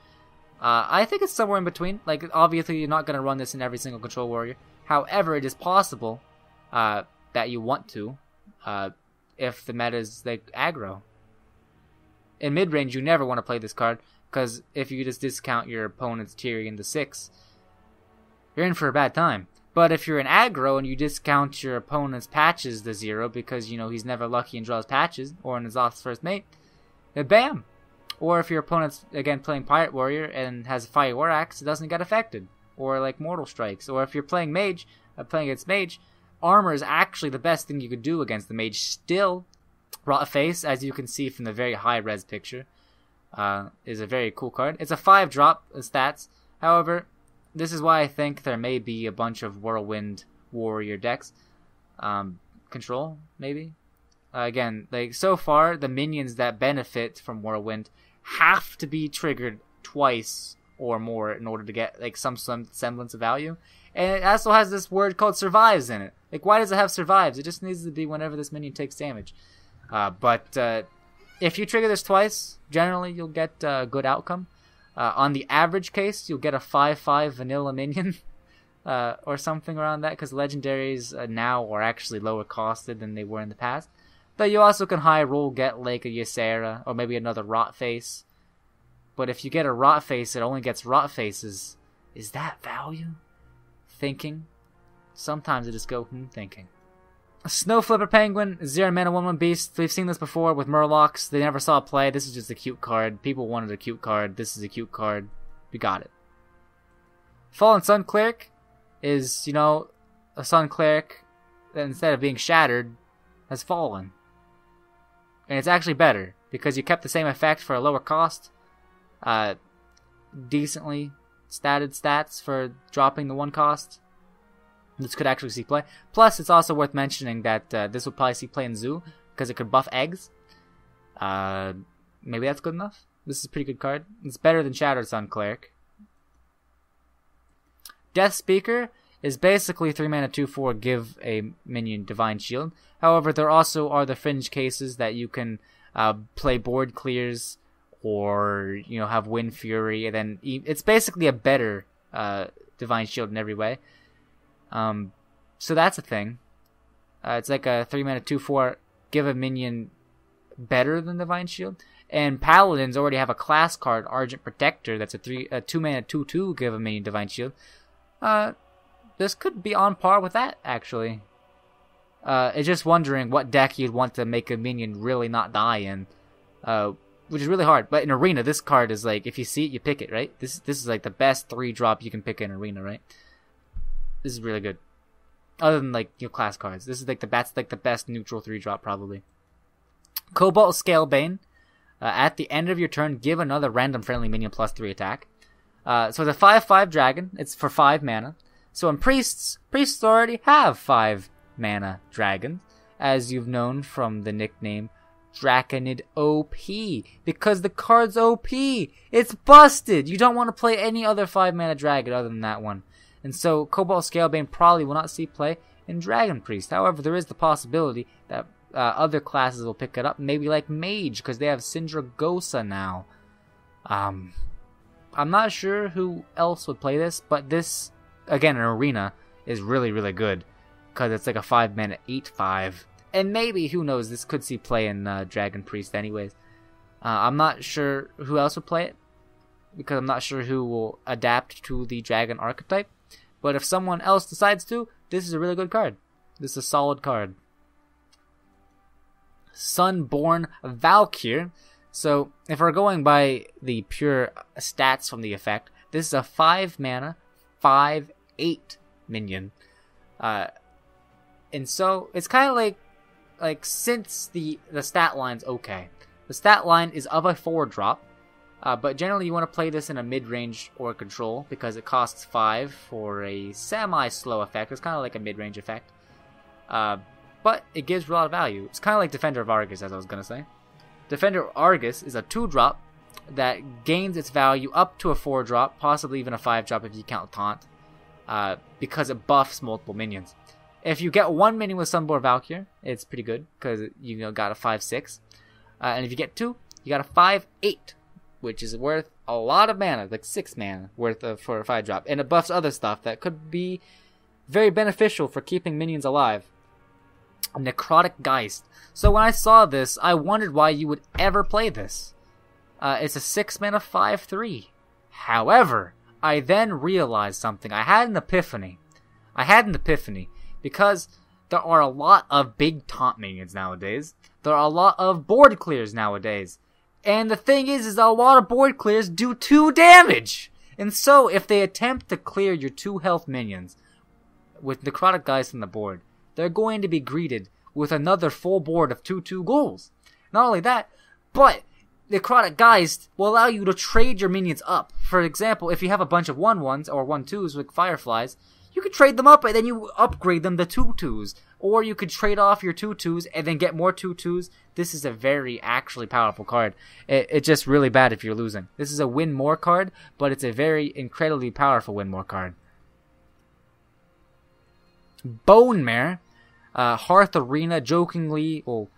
I think it's somewhere in between. Like, obviously, you're not going to run this in every single Control Warrior. However, it is possible that you want to if the meta is like aggro. In mid-range, you never want to play this card because if you just discount your opponent's Tyrion to 6, you're in for a bad time. But if you're in aggro and you discount your opponent's patches to 0 because, he's never lucky and draws patches, or in his off first mate, then bam! Or if your opponent's, again, playing Pirate Warrior and has a Fire War Axe, it doesn't get affected. Or, like, Mortal Strikes. Or if you're playing Mage, playing against Mage, armor is actually the best thing you could do against the Mage. Still, Rot Face, as you can see from the very high-res picture, is a very cool card. It's a 5-drop stats. However, this is why I think there may be a bunch of Whirlwind Warrior decks. Control, maybe? Again, so far, the minions that benefit from Whirlwind have to be triggered twice or more in order to get, some semblance of value. And it also has this word called survives in it. Why does it have survives? It just needs to be whenever this minion takes damage. But if you trigger this twice, generally you'll get a good outcome. On the average case, you'll get a 5/5 vanilla minion, or something around that, because legendaries now are actually lower costed than they were in the past. Though you also can high roll get like a Ysera, or maybe another Rot Face. But if you get a Rot Face, it only gets Rot Faces. Is that value? Thinking. Sometimes I just go, thinking. A Snow Flipper Penguin, 0 mana 1/1 beast. We've seen this before with Murlocs. They never saw play. This is just a cute card. People wanted a cute card. This is a cute card. We got it. Fallen Sun Cleric is, a Sun Cleric that instead of being shattered, has fallen. And it's actually better, because you kept the same effect for a lower cost. Decently statted stats for dropping the 1 cost. This could actually see play. Plus, it's also worth mentioning that this will probably see play in Zoo, because it could buff eggs. Maybe that's good enough. This is a pretty good card. It's better than Shattered Sun Cleric. Death Speaker is basically 3 mana 2/4 give a minion Divine Shield. However, there also are the fringe cases that you can play board clears, or have Wind Fury, and then it's basically a better Divine Shield in every way. So that's a thing. It's like a 3 mana 2/4 give a minion better than Divine Shield. And Paladins already have a class card, Argent Protector, that's a 2 mana 2/2 give a minion Divine Shield. This could be on par with that, actually. It's just wondering what deck you'd want to make a minion really not die in, which is really hard. But in Arena, this card is like, if you see it, you pick it, right? This is like the best 3-drop you can pick in Arena, right? This is really good. Other than like class cards, this is like the best neutral 3-drop probably. Cobalt Scalebane. At the end of your turn, give another random friendly minion +3 attack. So it's a 5/5 dragon. It's for 5 mana. So in priests already have 5 mana dragons, as you've known from the nickname Draconid OP, because the card's OP. It's busted. You don't want to play any other 5 mana dragon other than that one. And so Cobalt Scalebane probably will not see play in Dragon Priest. However, there is the possibility that other classes will pick it up, maybe like Mage, because they have Sindragosa now. I'm not sure who else would play this, but this, again, in Arena, is really, really good, because it's like a 5 mana 8/5. And maybe, who knows, this could see play in Dragon Priest anyways. I'm not sure who else would play it, because I'm not sure who will adapt to the Dragon archetype. But if someone else decides to, this is a really good card. This is a solid card. Sunborn Valkyr. So, if we're going by the pure stats from the effect, this is a 5 mana 5/8 minion. And so, it's kind of like since the stat line's okay. The stat line is of a 4-drop, but generally you want to play this in a mid-range or control, because it costs 5 for a semi-slow effect. It's kind of like a mid-range effect. But it gives a lot of value. It's kind of like Defender of Argus, as I was going to say. Defender of Argus is a 2-drop that gains its value up to a 4-drop, possibly even a 5-drop if you count Taunt, because it buffs multiple minions. If you get 1 minion with Sunborn Valkyr, it's pretty good, because you got a 5/6. And if you get 2, you got a 5/8, which is worth a lot of mana, like 6 mana worth for a 5-drop. And it buffs other stuff that could be very beneficial for keeping minions alive. Necrotic Geist. So when I saw this, I wondered why you would ever play this. It's a 6 mana 5/3. However, I then realized something. I had an epiphany. Because there are a lot of big taunt minions nowadays. There are a lot of board clears nowadays. And the thing is a lot of board clears do 2 damage. And so, if they attempt to clear your 2 health minions with Necrotic Geist on the board, they're going to be greeted with another full board of 2/2 ghouls. Not only that, but Necrotic Geist will allow you to trade your minions up. For example, if you have a bunch of 1/1s or 1/2s with Fireflies, you could trade them up and then you upgrade them to 2/2s. Or you could trade off your 2/2s and then get more 2/2s. This is a very actually powerful card. It's just really bad if you're losing. This is a win more card, but it's a very incredibly powerful win more card. Bone Mare. Hearth Arena jokingly, well,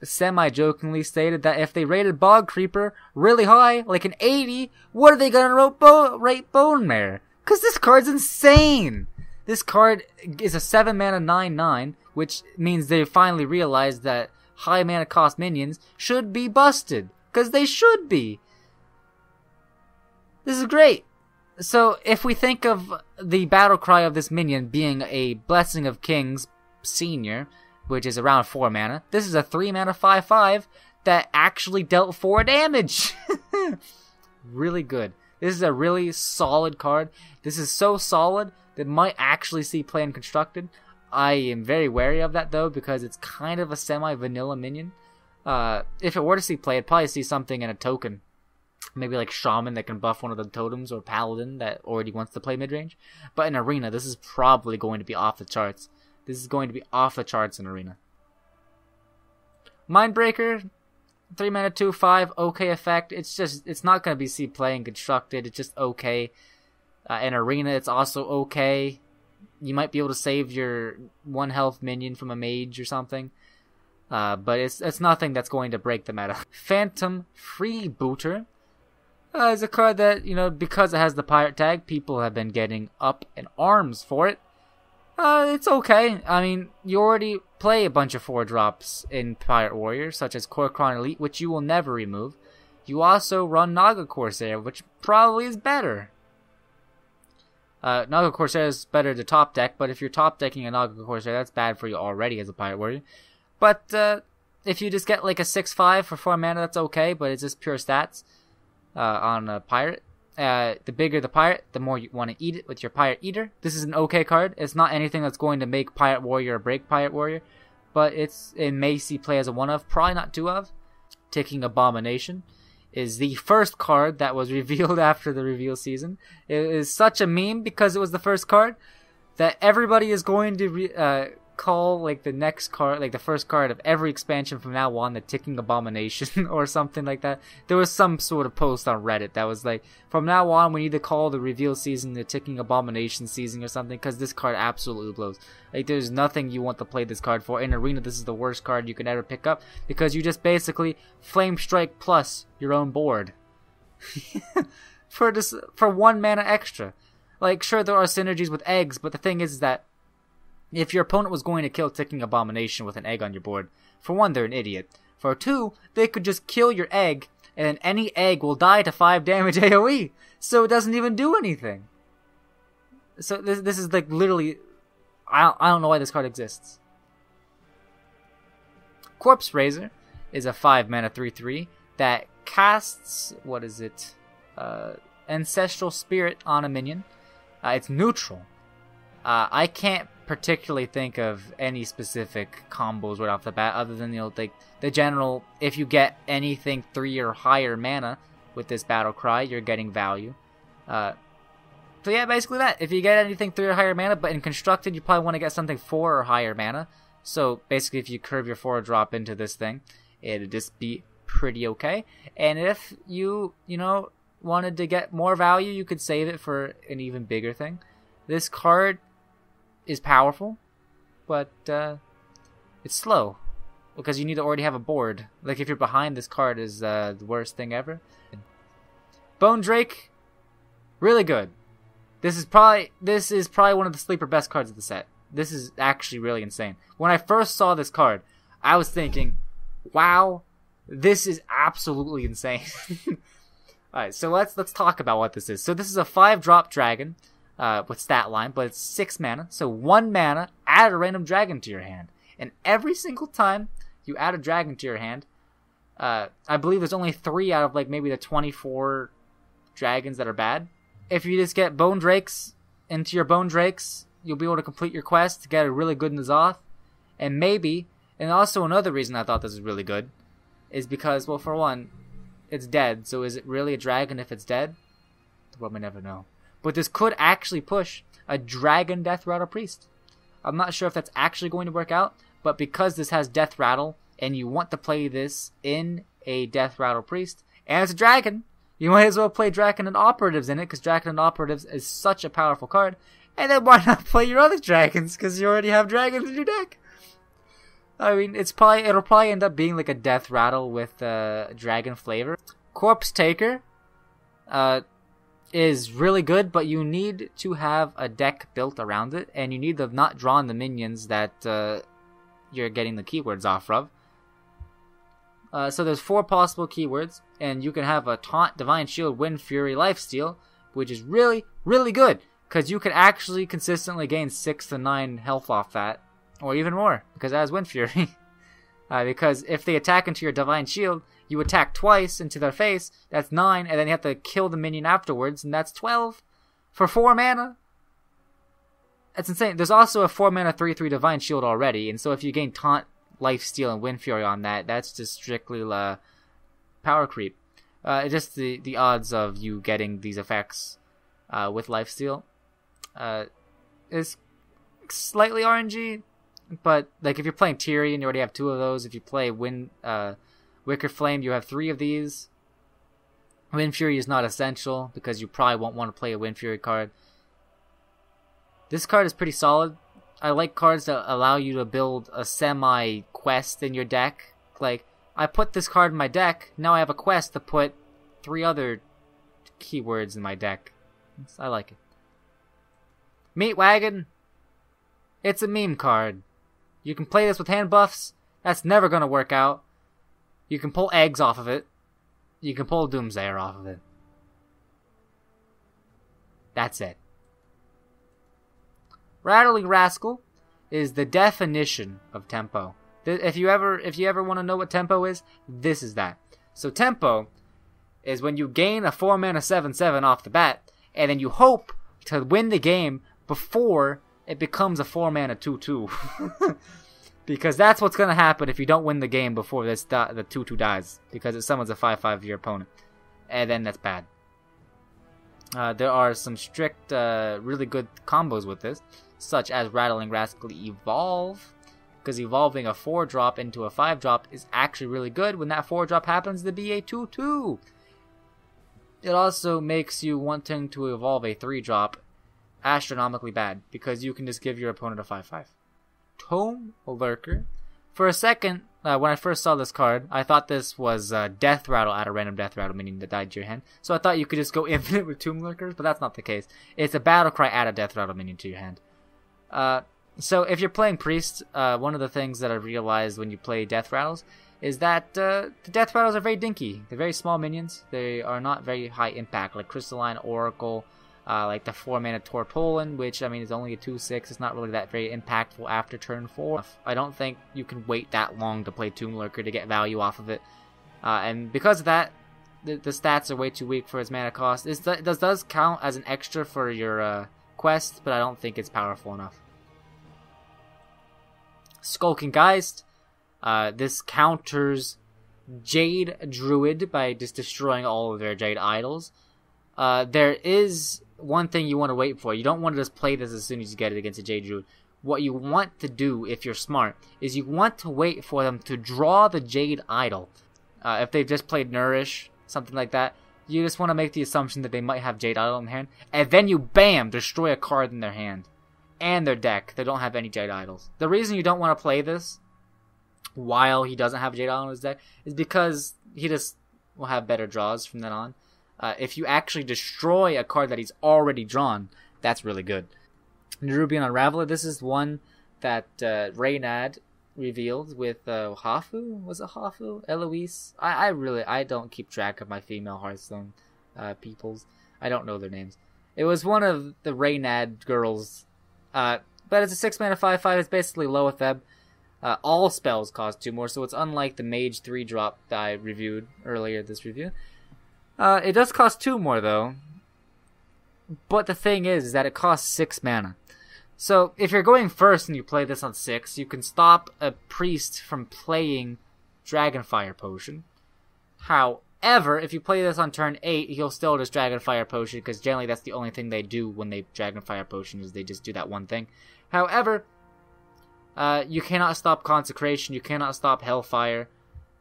semi-jokingly stated that if they rated Bog Creeper really high, like an 80, what are they gonna rate Bone Mare? Cause this card's insane! This card is a 7 mana 9/9, which means they finally realized that high mana cost minions should be busted. Cause they should be! This is great! So, if we think of the battle cry of this minion being a Blessing of Kings Senior, which is around 4 mana, this is a 3 mana 5/5 that actually dealt 4 damage! Really good. This is a really solid card. This is so solid that might actually see play in Constructed. I am very wary of that though, because it's kind of a semi-vanilla minion. If it were to see play, I'd probably see something in a token. Maybe like Shaman that can buff one of the totems, or Paladin that already wants to play mid-range. But in Arena, this is probably going to be off the charts. This is going to be off the charts in Arena. Mindbreaker, 3 mana 2/5, okay effect. It's not going to be see play in Constructed. It's just okay. In Arena, it's also okay. You might be able to save your 1 health minion from a mage or something. But it's nothing that's going to break the meta. Phantom Freebooter is a card that, you know, because it has the pirate tag, people have been getting up in arms for it. It's okay. I mean, you already play a bunch of 4-drops in Pirate Warrior, such as Kor'kron Elite, which you will never remove. You also run Naga Corsair, which probably is better. Naga Corsair is better to top deck, but if you're top decking a Naga Corsair, that's bad for you already as a Pirate Warrior. But if you just get like a 6/5 for 4 mana, that's okay, but it's just pure stats on a Pirate. The bigger the pirate, the more you want to eat it with your Pirate Eater. This is an okay card. It's not anything that's going to make Pirate Warrior or break Pirate Warrior, but it may see play as a 1-of, probably not 2-of. Ticking Abomination is the first card that was revealed after the reveal season. It is such a meme because it was the first card that everybody is going to call like the next card, like the first card of every expansion from now on, the Ticking Abomination or something like that. There was some sort of post on Reddit that was like, from now on we need to call the reveal season the Ticking Abomination season or something, because this card absolutely blows. Like, there's nothing you want to play this card for. In Arena, this is the worst card you can ever pick up, because you just basically Flame Strike plus your own board for 1 mana extra. Like, sure, there are synergies with eggs, but the thing is that if your opponent was going to kill Ticking Abomination with an egg on your board, for 1, they're an idiot. For 2, they could just kill your egg, and then any egg will die to 5 damage AoE, so it doesn't even do anything. So this is like literally, I don't know why this card exists. Corpse Raiser is a 5 mana 3/3 that casts, what is it, Ancestral Spirit on a minion. It's neutral. I can't particularly think of any specific combos right off the bat, other than, you know, like the general, if you get anything 3 or higher mana with this battle cry, you're getting value. So yeah, basically that. If you get anything 3 or higher mana, but in Constructed, you probably want to get something 4 or higher mana. So basically, if you curve your 4-drop into this thing, it'd just be pretty okay. And if you know, wanted to get more value, you could save it for an even bigger thing. This card is powerful, but it's slow, because you need to already have a board. Like, if you're behind, this card is the worst thing ever. Bone Drake, really good. This is probably one of the sleeper best cards of the set. This is actually really insane. When I first saw this card, I was thinking, wow, this is absolutely insane. Alright, so let's talk about what this is. So this is a 5-drop dragon with stat line, but it's 6 mana. So 1 mana, add a random dragon to your hand. And every single time you add a dragon to your hand, I believe there's only 3 out of like maybe the 24 dragons that are bad. If you just get Bone Drakes into your Bone Drakes, you'll be able to complete your quest to get a really good N'Zoth. And maybe, and also another reason I thought this is really good, is because, well, for one, it's dead. So is it really a dragon if it's dead? Well, we never know. But this could actually push a Dragon Death Rattle Priest. I'm not sure if that's actually going to work out, but because this has Death Rattle, and you want to play this in a Death Rattle Priest, and it's a dragon, you might as well play Dragon and Operatives in it, because Dragon and Operatives is such a powerful card. And then why not play your other dragons, because you already have dragons in your deck? I mean, it'll probably end up being like a death rattle with dragon flavor. Corpse Taker is really good, but you need to have a deck built around it, and you need to have not drawn the minions that you're getting the keywords off of. So there's 4 possible keywords, and you can have a Taunt, Divine Shield, Wind Fury, Lifesteal, which is really, really good, because you can actually consistently gain 6 to 9 health off that, or even more, because it has Wind Fury. Because if they attack into your Divine Shield, you attack twice into their face, that's 9, and then you have to kill the minion afterwards, and that's 12 for 4 mana. That's insane. There's also a 4 mana 3/3 Divine Shield already, and so if you gain Taunt, Lifesteal, and Wind Fury on that, that's just strictly power creep. Just the odds of you getting these effects with Lifesteal is slightly RNG, but like if you're playing Tyrion, you already have 2 of those. If you play Wicker Flame, you have 3 of these. Wind Fury is not essential because you probably won't want to play a Wind Fury card. This card is pretty solid. I like cards that allow you to build a semi-quest in your deck. Like, I put this card in my deck, now I have a quest to put 3 other keywords in my deck. I like it. Meat Wagon. It's a meme card. You can play this with hand buffs. That's never going to work out. You can pull eggs off of it. You can pull Doomsayer off of it. That's it. Rattling Rascal is the definition of tempo. If you ever want to know what tempo is, this is that. So tempo is when you gain a 4 mana 7/7 off the bat, and then you hope to win the game before it becomes a 4 mana 2/2. Because that's what's going to happen if you don't win the game before the 2/2 dies. Because it summons a 5/5 of your opponent. And then that's bad. There are some strict, really good combos with this, such as Rattling Rascal Evolve, because evolving a 4-drop into a 5-drop is actually really good. When that 4-drop happens to be a 2/2. It also makes you wanting to evolve a 3-drop astronomically bad, because you can just give your opponent a 5/5. Tome Lurker. For a second, when I first saw this card, I thought this was Death Rattle out of random Death Rattle minion that died to your hand. So I thought you could just go infinite with Tomb Lurkers, but that's not the case. It's a Battle Cry out of Death Rattle minion to your hand. So if you're playing Priest, one of the things that I realized when you play Death Rattles is that the Death Rattles are very dinky. They're very small minions. They are not very high impact, like Crystalline Oracle, like the 4 mana Tortollan, which I mean is only a 2/6. It's not really that very impactful after turn 4. I don't think you can wait that long to play Tomb Lurker to get value off of it. And because of that, the stats are way too weak for its mana cost. This does count as an extra for your quest, but I don't think it's powerful enough. Skulking Geist. This counters Jade Druid by just destroying all of their Jade idols. There is one thing you want to wait for. You don't want to just play this as soon as you get it against a Jade Druid. What you want to do, if you're smart, is you want to wait for them to draw the Jade Idol. If they've just played Nourish, something like that, you just want to make the assumption that they might have Jade Idol in their hand, and then you, bam, destroy a card in their hand. And their deck. They don't have any Jade Idols. The reason you don't want to play this while he doesn't have Jade Idol in his deck is because he just will have better draws from then on. If you actually destroy a card that he's already drawn, that's really good. Nerubian Unraveler, this is one that Reynad revealed with Hafu? Was it Hafu? Eloise? I don't keep track of my female Hearthstone peoples. I don't know their names. It was one of the Reynad girls. But it's a 6 mana 5/5. It's basically Loatheb. All spells cost 2 more, so it's unlike the Mage 3-drop that I reviewed earlier this review. It does cost 2 more, though. But the thing is that it costs 6 mana. So, if you're going first and you play this on 6, you can stop a Priest from playing Dragonfire Potion. However, if you play this on turn 8, he'll still just Dragonfire Potion, because generally that's the only thing they do when they Dragonfire Potion, is they just do that one thing. However, you cannot stop Consecration, you cannot stop Hellfire,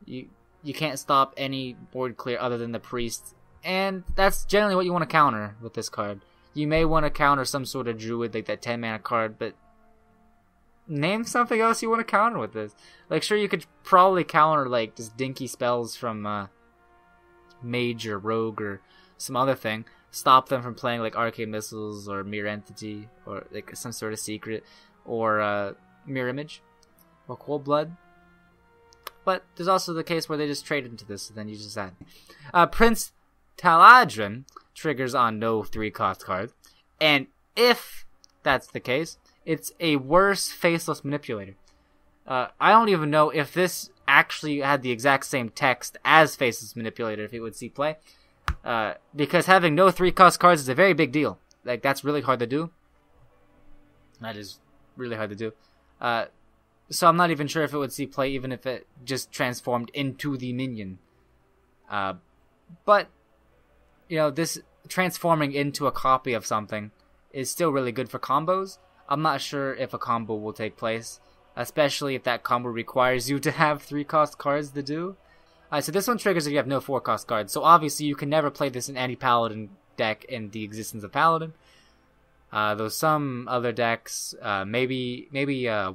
you can't stop any board clear other than the Priest, and that's generally what you want to counter with this card. You may want to counter some sort of Druid, like that 10 mana card, but name something else you want to counter with this. Like, sure, you could probably counter, like, just dinky spells from Mage or Rogue or some other thing. Stop them from playing, like, Arcane Missiles or Mirror Entity or, like, some sort of secret or Mirror Image or Cold Blood. But there's also the case where they just trade into this, and then you just add. Prince Taladrin triggers on no 3-cost cards, and if that's the case, it's a worse Faceless Manipulator. I don't even know if this actually had the exact same text as Faceless Manipulator if it would see play, because having no 3-cost cards is a very big deal. Like, that's really hard to do. That is really hard to do. So I'm not even sure if it would see play even if it just transformed into the minion. But, you know, this transforming into a copy of something is still really good for combos. I'm not sure if a combo will take place, especially if that combo requires you to have 3-cost cards to do. So this one triggers if you have no 4-cost cards. So obviously you can never play this in any Paladin deck in the existence of Paladin. Though some other decks, maybe a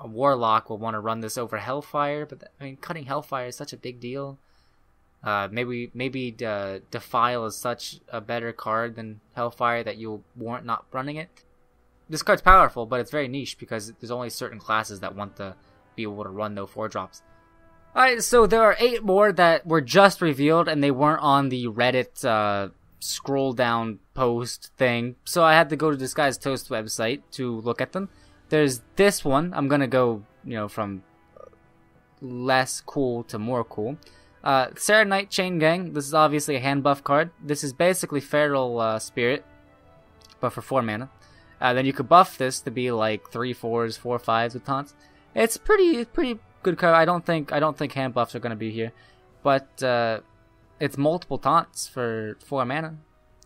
Warlock will want to run this over Hellfire, but I mean, cutting Hellfire is such a big deal. Maybe Defile is such a better card than Hellfire that you'll warrant not running it. This card's powerful, but it's very niche because there's only certain classes that want to be able to run no 4-drops. Alright, so there are 8 more that were just revealed, and they weren't on the Reddit scroll down post thing, so I had to go to Disguised Toast website to look at them. There's this one. I'm gonna go, from less cool to more cool. Serenite Chain Gang. This is obviously a hand buff card. This is basically Feral Spirit, but for 4 mana. Then you could buff this to be like 3/4s, 4/5s with taunts. It's pretty good card. I don't think hand buffs are gonna be here, but it's multiple taunts for 4 mana.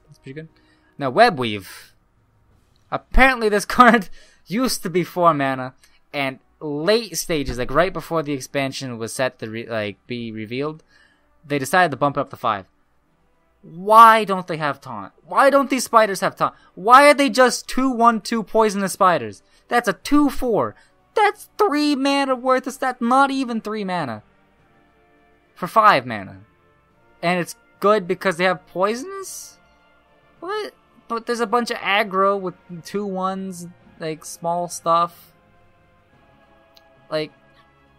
That's pretty good. Now Webweave. Apparently this card used to be 4 mana, and late stages, like right before the expansion was set to be revealed, they decided to bump it up to 5. Why don't they have taunt? Why don't these spiders have taunt? Why are they just 2/1/2 poisonous spiders? That's a 2/4. That's 3 mana worth of stat. Not even 3 mana. For 5 mana. And it's good because they have poisonous? What? But there's a bunch of aggro with 2/1s, like small stuff. Like,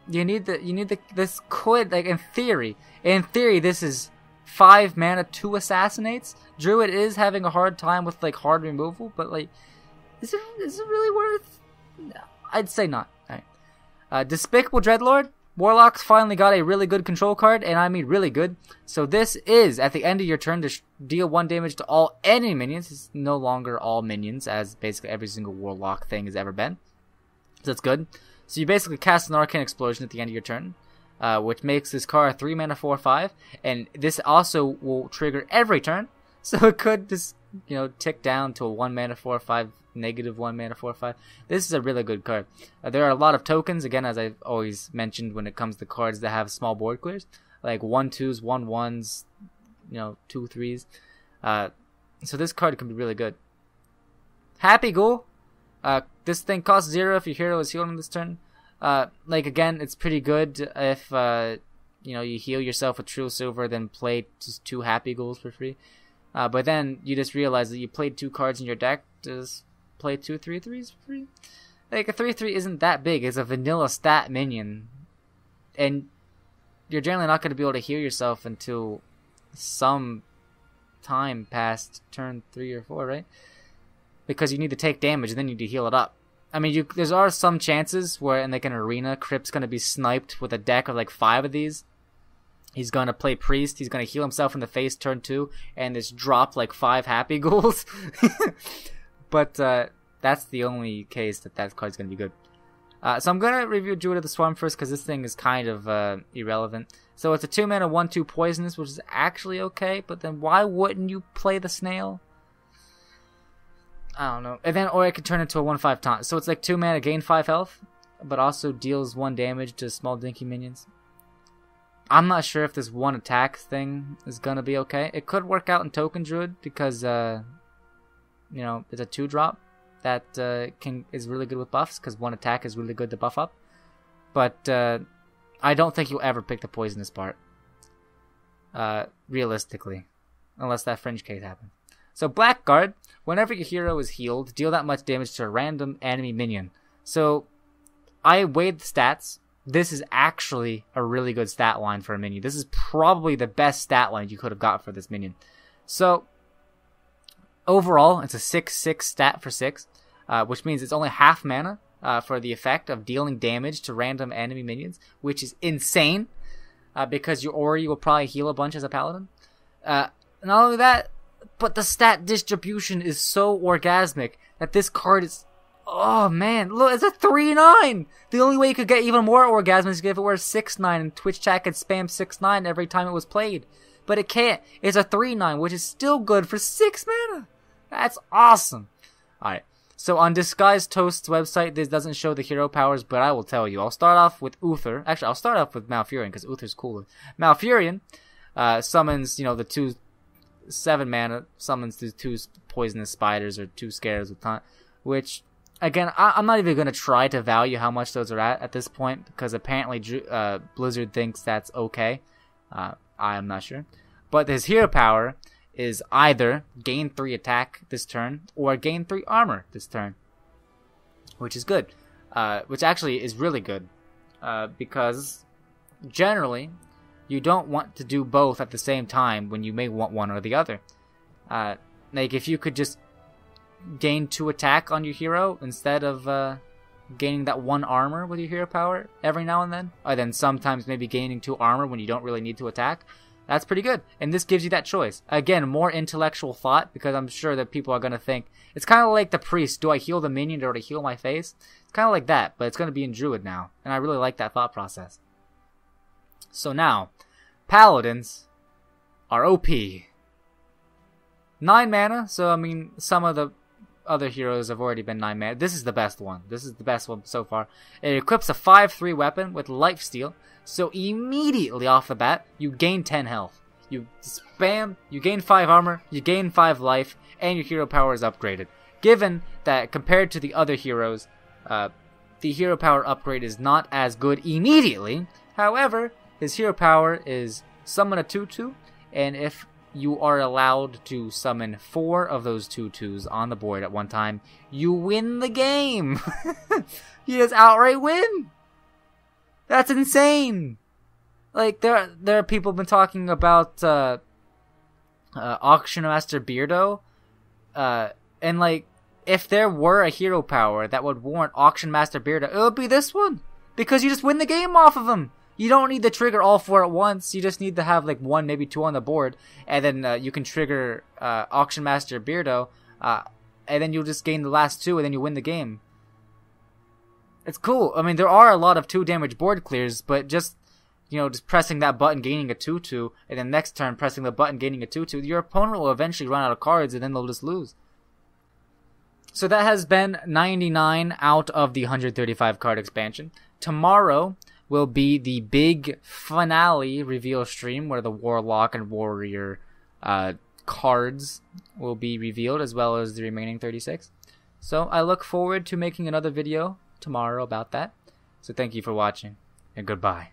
this could, like, in theory, this is 5 mana, 2 assassinates. Druid is having a hard time with, like, hard removal, but, like, is it really worth? No, I'd say not. Alright. Despicable Dreadlord. Warlocks finally got a really good control card, and I mean really good. So this is, at the end of your turn, to deal 1 damage to all enemy minions. It's no longer all minions, as basically every single Warlock thing has ever been. So that's good. So you basically cast an Arcane Explosion at the end of your turn, which makes this card a 3 mana 4/5, and this also will trigger every turn. So it could just, tick down to a 1 mana 4/5, negative 1 mana 4/5. This is a really good card. There are a lot of tokens, again, as I've always mentioned when it comes to cards that have small board clears, like 1/2s, 1/1s, 2/3s. So this card can be really good. Happy Ghoul. This thing costs 0 if your hero is healed on this turn. Again, it's pretty good if you heal yourself with True Silver, then play just 2 Happy Ghouls for free. But then you just realize that you played 2 cards in your deck. Just play 2 3/3s for free. Like, a 3/3 isn't that big. It's a vanilla stat minion, and you're generally not going to be able to heal yourself until some time past turn 3 or 4, right? Because you need to take damage and then you need to heal it up. I mean, there are some chances where in like an arena, Crypt's going to be sniped with a deck of like 5 of these. He's going to play Priest, he's going to heal himself in the face turn 2, and just drop like 5 Happy Ghouls. But that's the only case that card's going to be good. So I'm going to review Druid of the Swarm first, because this thing is kind of irrelevant. So it's a 2 mana 1/2 poisonous, which is actually okay, but then why wouldn't you play the snail? I don't know. And then, or it could turn into a 1/5 taunt. So it's like 2 mana, gain 5 health, but also deals 1 damage to small dinky minions. I'm not sure if this 1 attack thing is gonna be okay. It could work out in Token Druid because, it's a 2-drop. that is really good with buffs, because one attack is really good to buff up. But I don't think you'll ever pick the poisonous part, realistically, unless that fringe case happens. So Blackguard, whenever your hero is healed, deal that much damage to a random enemy minion. So I weighed the stats. This is actually a really good stat line for a minion. This is probably the best stat line you could have got for this minion. So overall, it's a 6/6 stat for 6, which means it's only half mana for the effect of dealing damage to random enemy minions, which is insane, because your Ori will probably heal a bunch as a paladin. Not only that, but the stat distribution is so orgasmic that this card is... Oh man, look, it's a 3/9! The only way you could get even more orgasmic is if it were 6/9 and Twitch chat could spam 6/9 every time it was played. But it can't. It's a 3/9, which is still good for 6 mana. That's awesome. Alright, so on Disguised Toast's website, this doesn't show the hero powers, but I will tell you. I'll start off with Uther. Actually, I'll start off with Malfurion, because Uther's cooler. Malfurion summons, the 2 7 mana, summons the 2 poisonous spiders or 2 scares with time, which, again, I'm not even going to try to value how much those are at this point, because apparently Blizzard thinks that's okay. I'm not sure. But his hero power is either gain 3 attack this turn, or gain 3 armor this turn, which is good. Which actually is really good, because generally you don't want to do both at the same time when you may want one or the other. Like, if you could just gain 2 attack on your hero instead of gaining that 1 armor with your hero power every now and then, or then sometimes maybe gaining 2 armor when you don't really need to attack, that's pretty good. And this gives you that choice. Again, more intellectual thought, because I'm sure that people are going to think, it's kind of like the priest, do I heal the minion or do I heal my face? It's kind of like that, but it's going to be in Druid now, and I really like that thought process. So now, Paladins are OP. 9 mana, so I mean, some of the other heroes have already been 9 mana. This is the best one. This is the best one so far. It equips a 5/3 weapon with lifesteal, so immediately off the bat, you gain 10 health. You spam, you gain 5 armor, you gain 5 life, and your hero power is upgraded. Given that compared to the other heroes, the hero power upgrade is not as good immediately, however, his hero power is summon a 2/2, and if you are allowed to summon 4 of those 2/2s on the board at one time, you win the game. You just outright win. That's insane. Like, there are people been talking about Auction Master Beardo, and like, if there were a hero power that would warrant Auction Master Beardo, it would be this one, because you just win the game off of him. You don't need to trigger all 4 at once. You just need to have like 1, maybe 2 on the board, and then you can trigger Auction Master Beardo, and then you'll just gain the last 2, and then you win the game. It's cool. I mean, there are a lot of 2 damage board clears, but just just pressing that button, gaining a 2/2, and then next turn pressing the button, gaining a 2/2, your opponent will eventually run out of cards, and then they'll just lose. So that has been 99 out of the 135 card expansion. Tomorrow will be the big finale reveal stream where the Warlock and Warrior cards will be revealed, as well as the remaining 36. So I look forward to making another video tomorrow about that. So thank you for watching, and goodbye.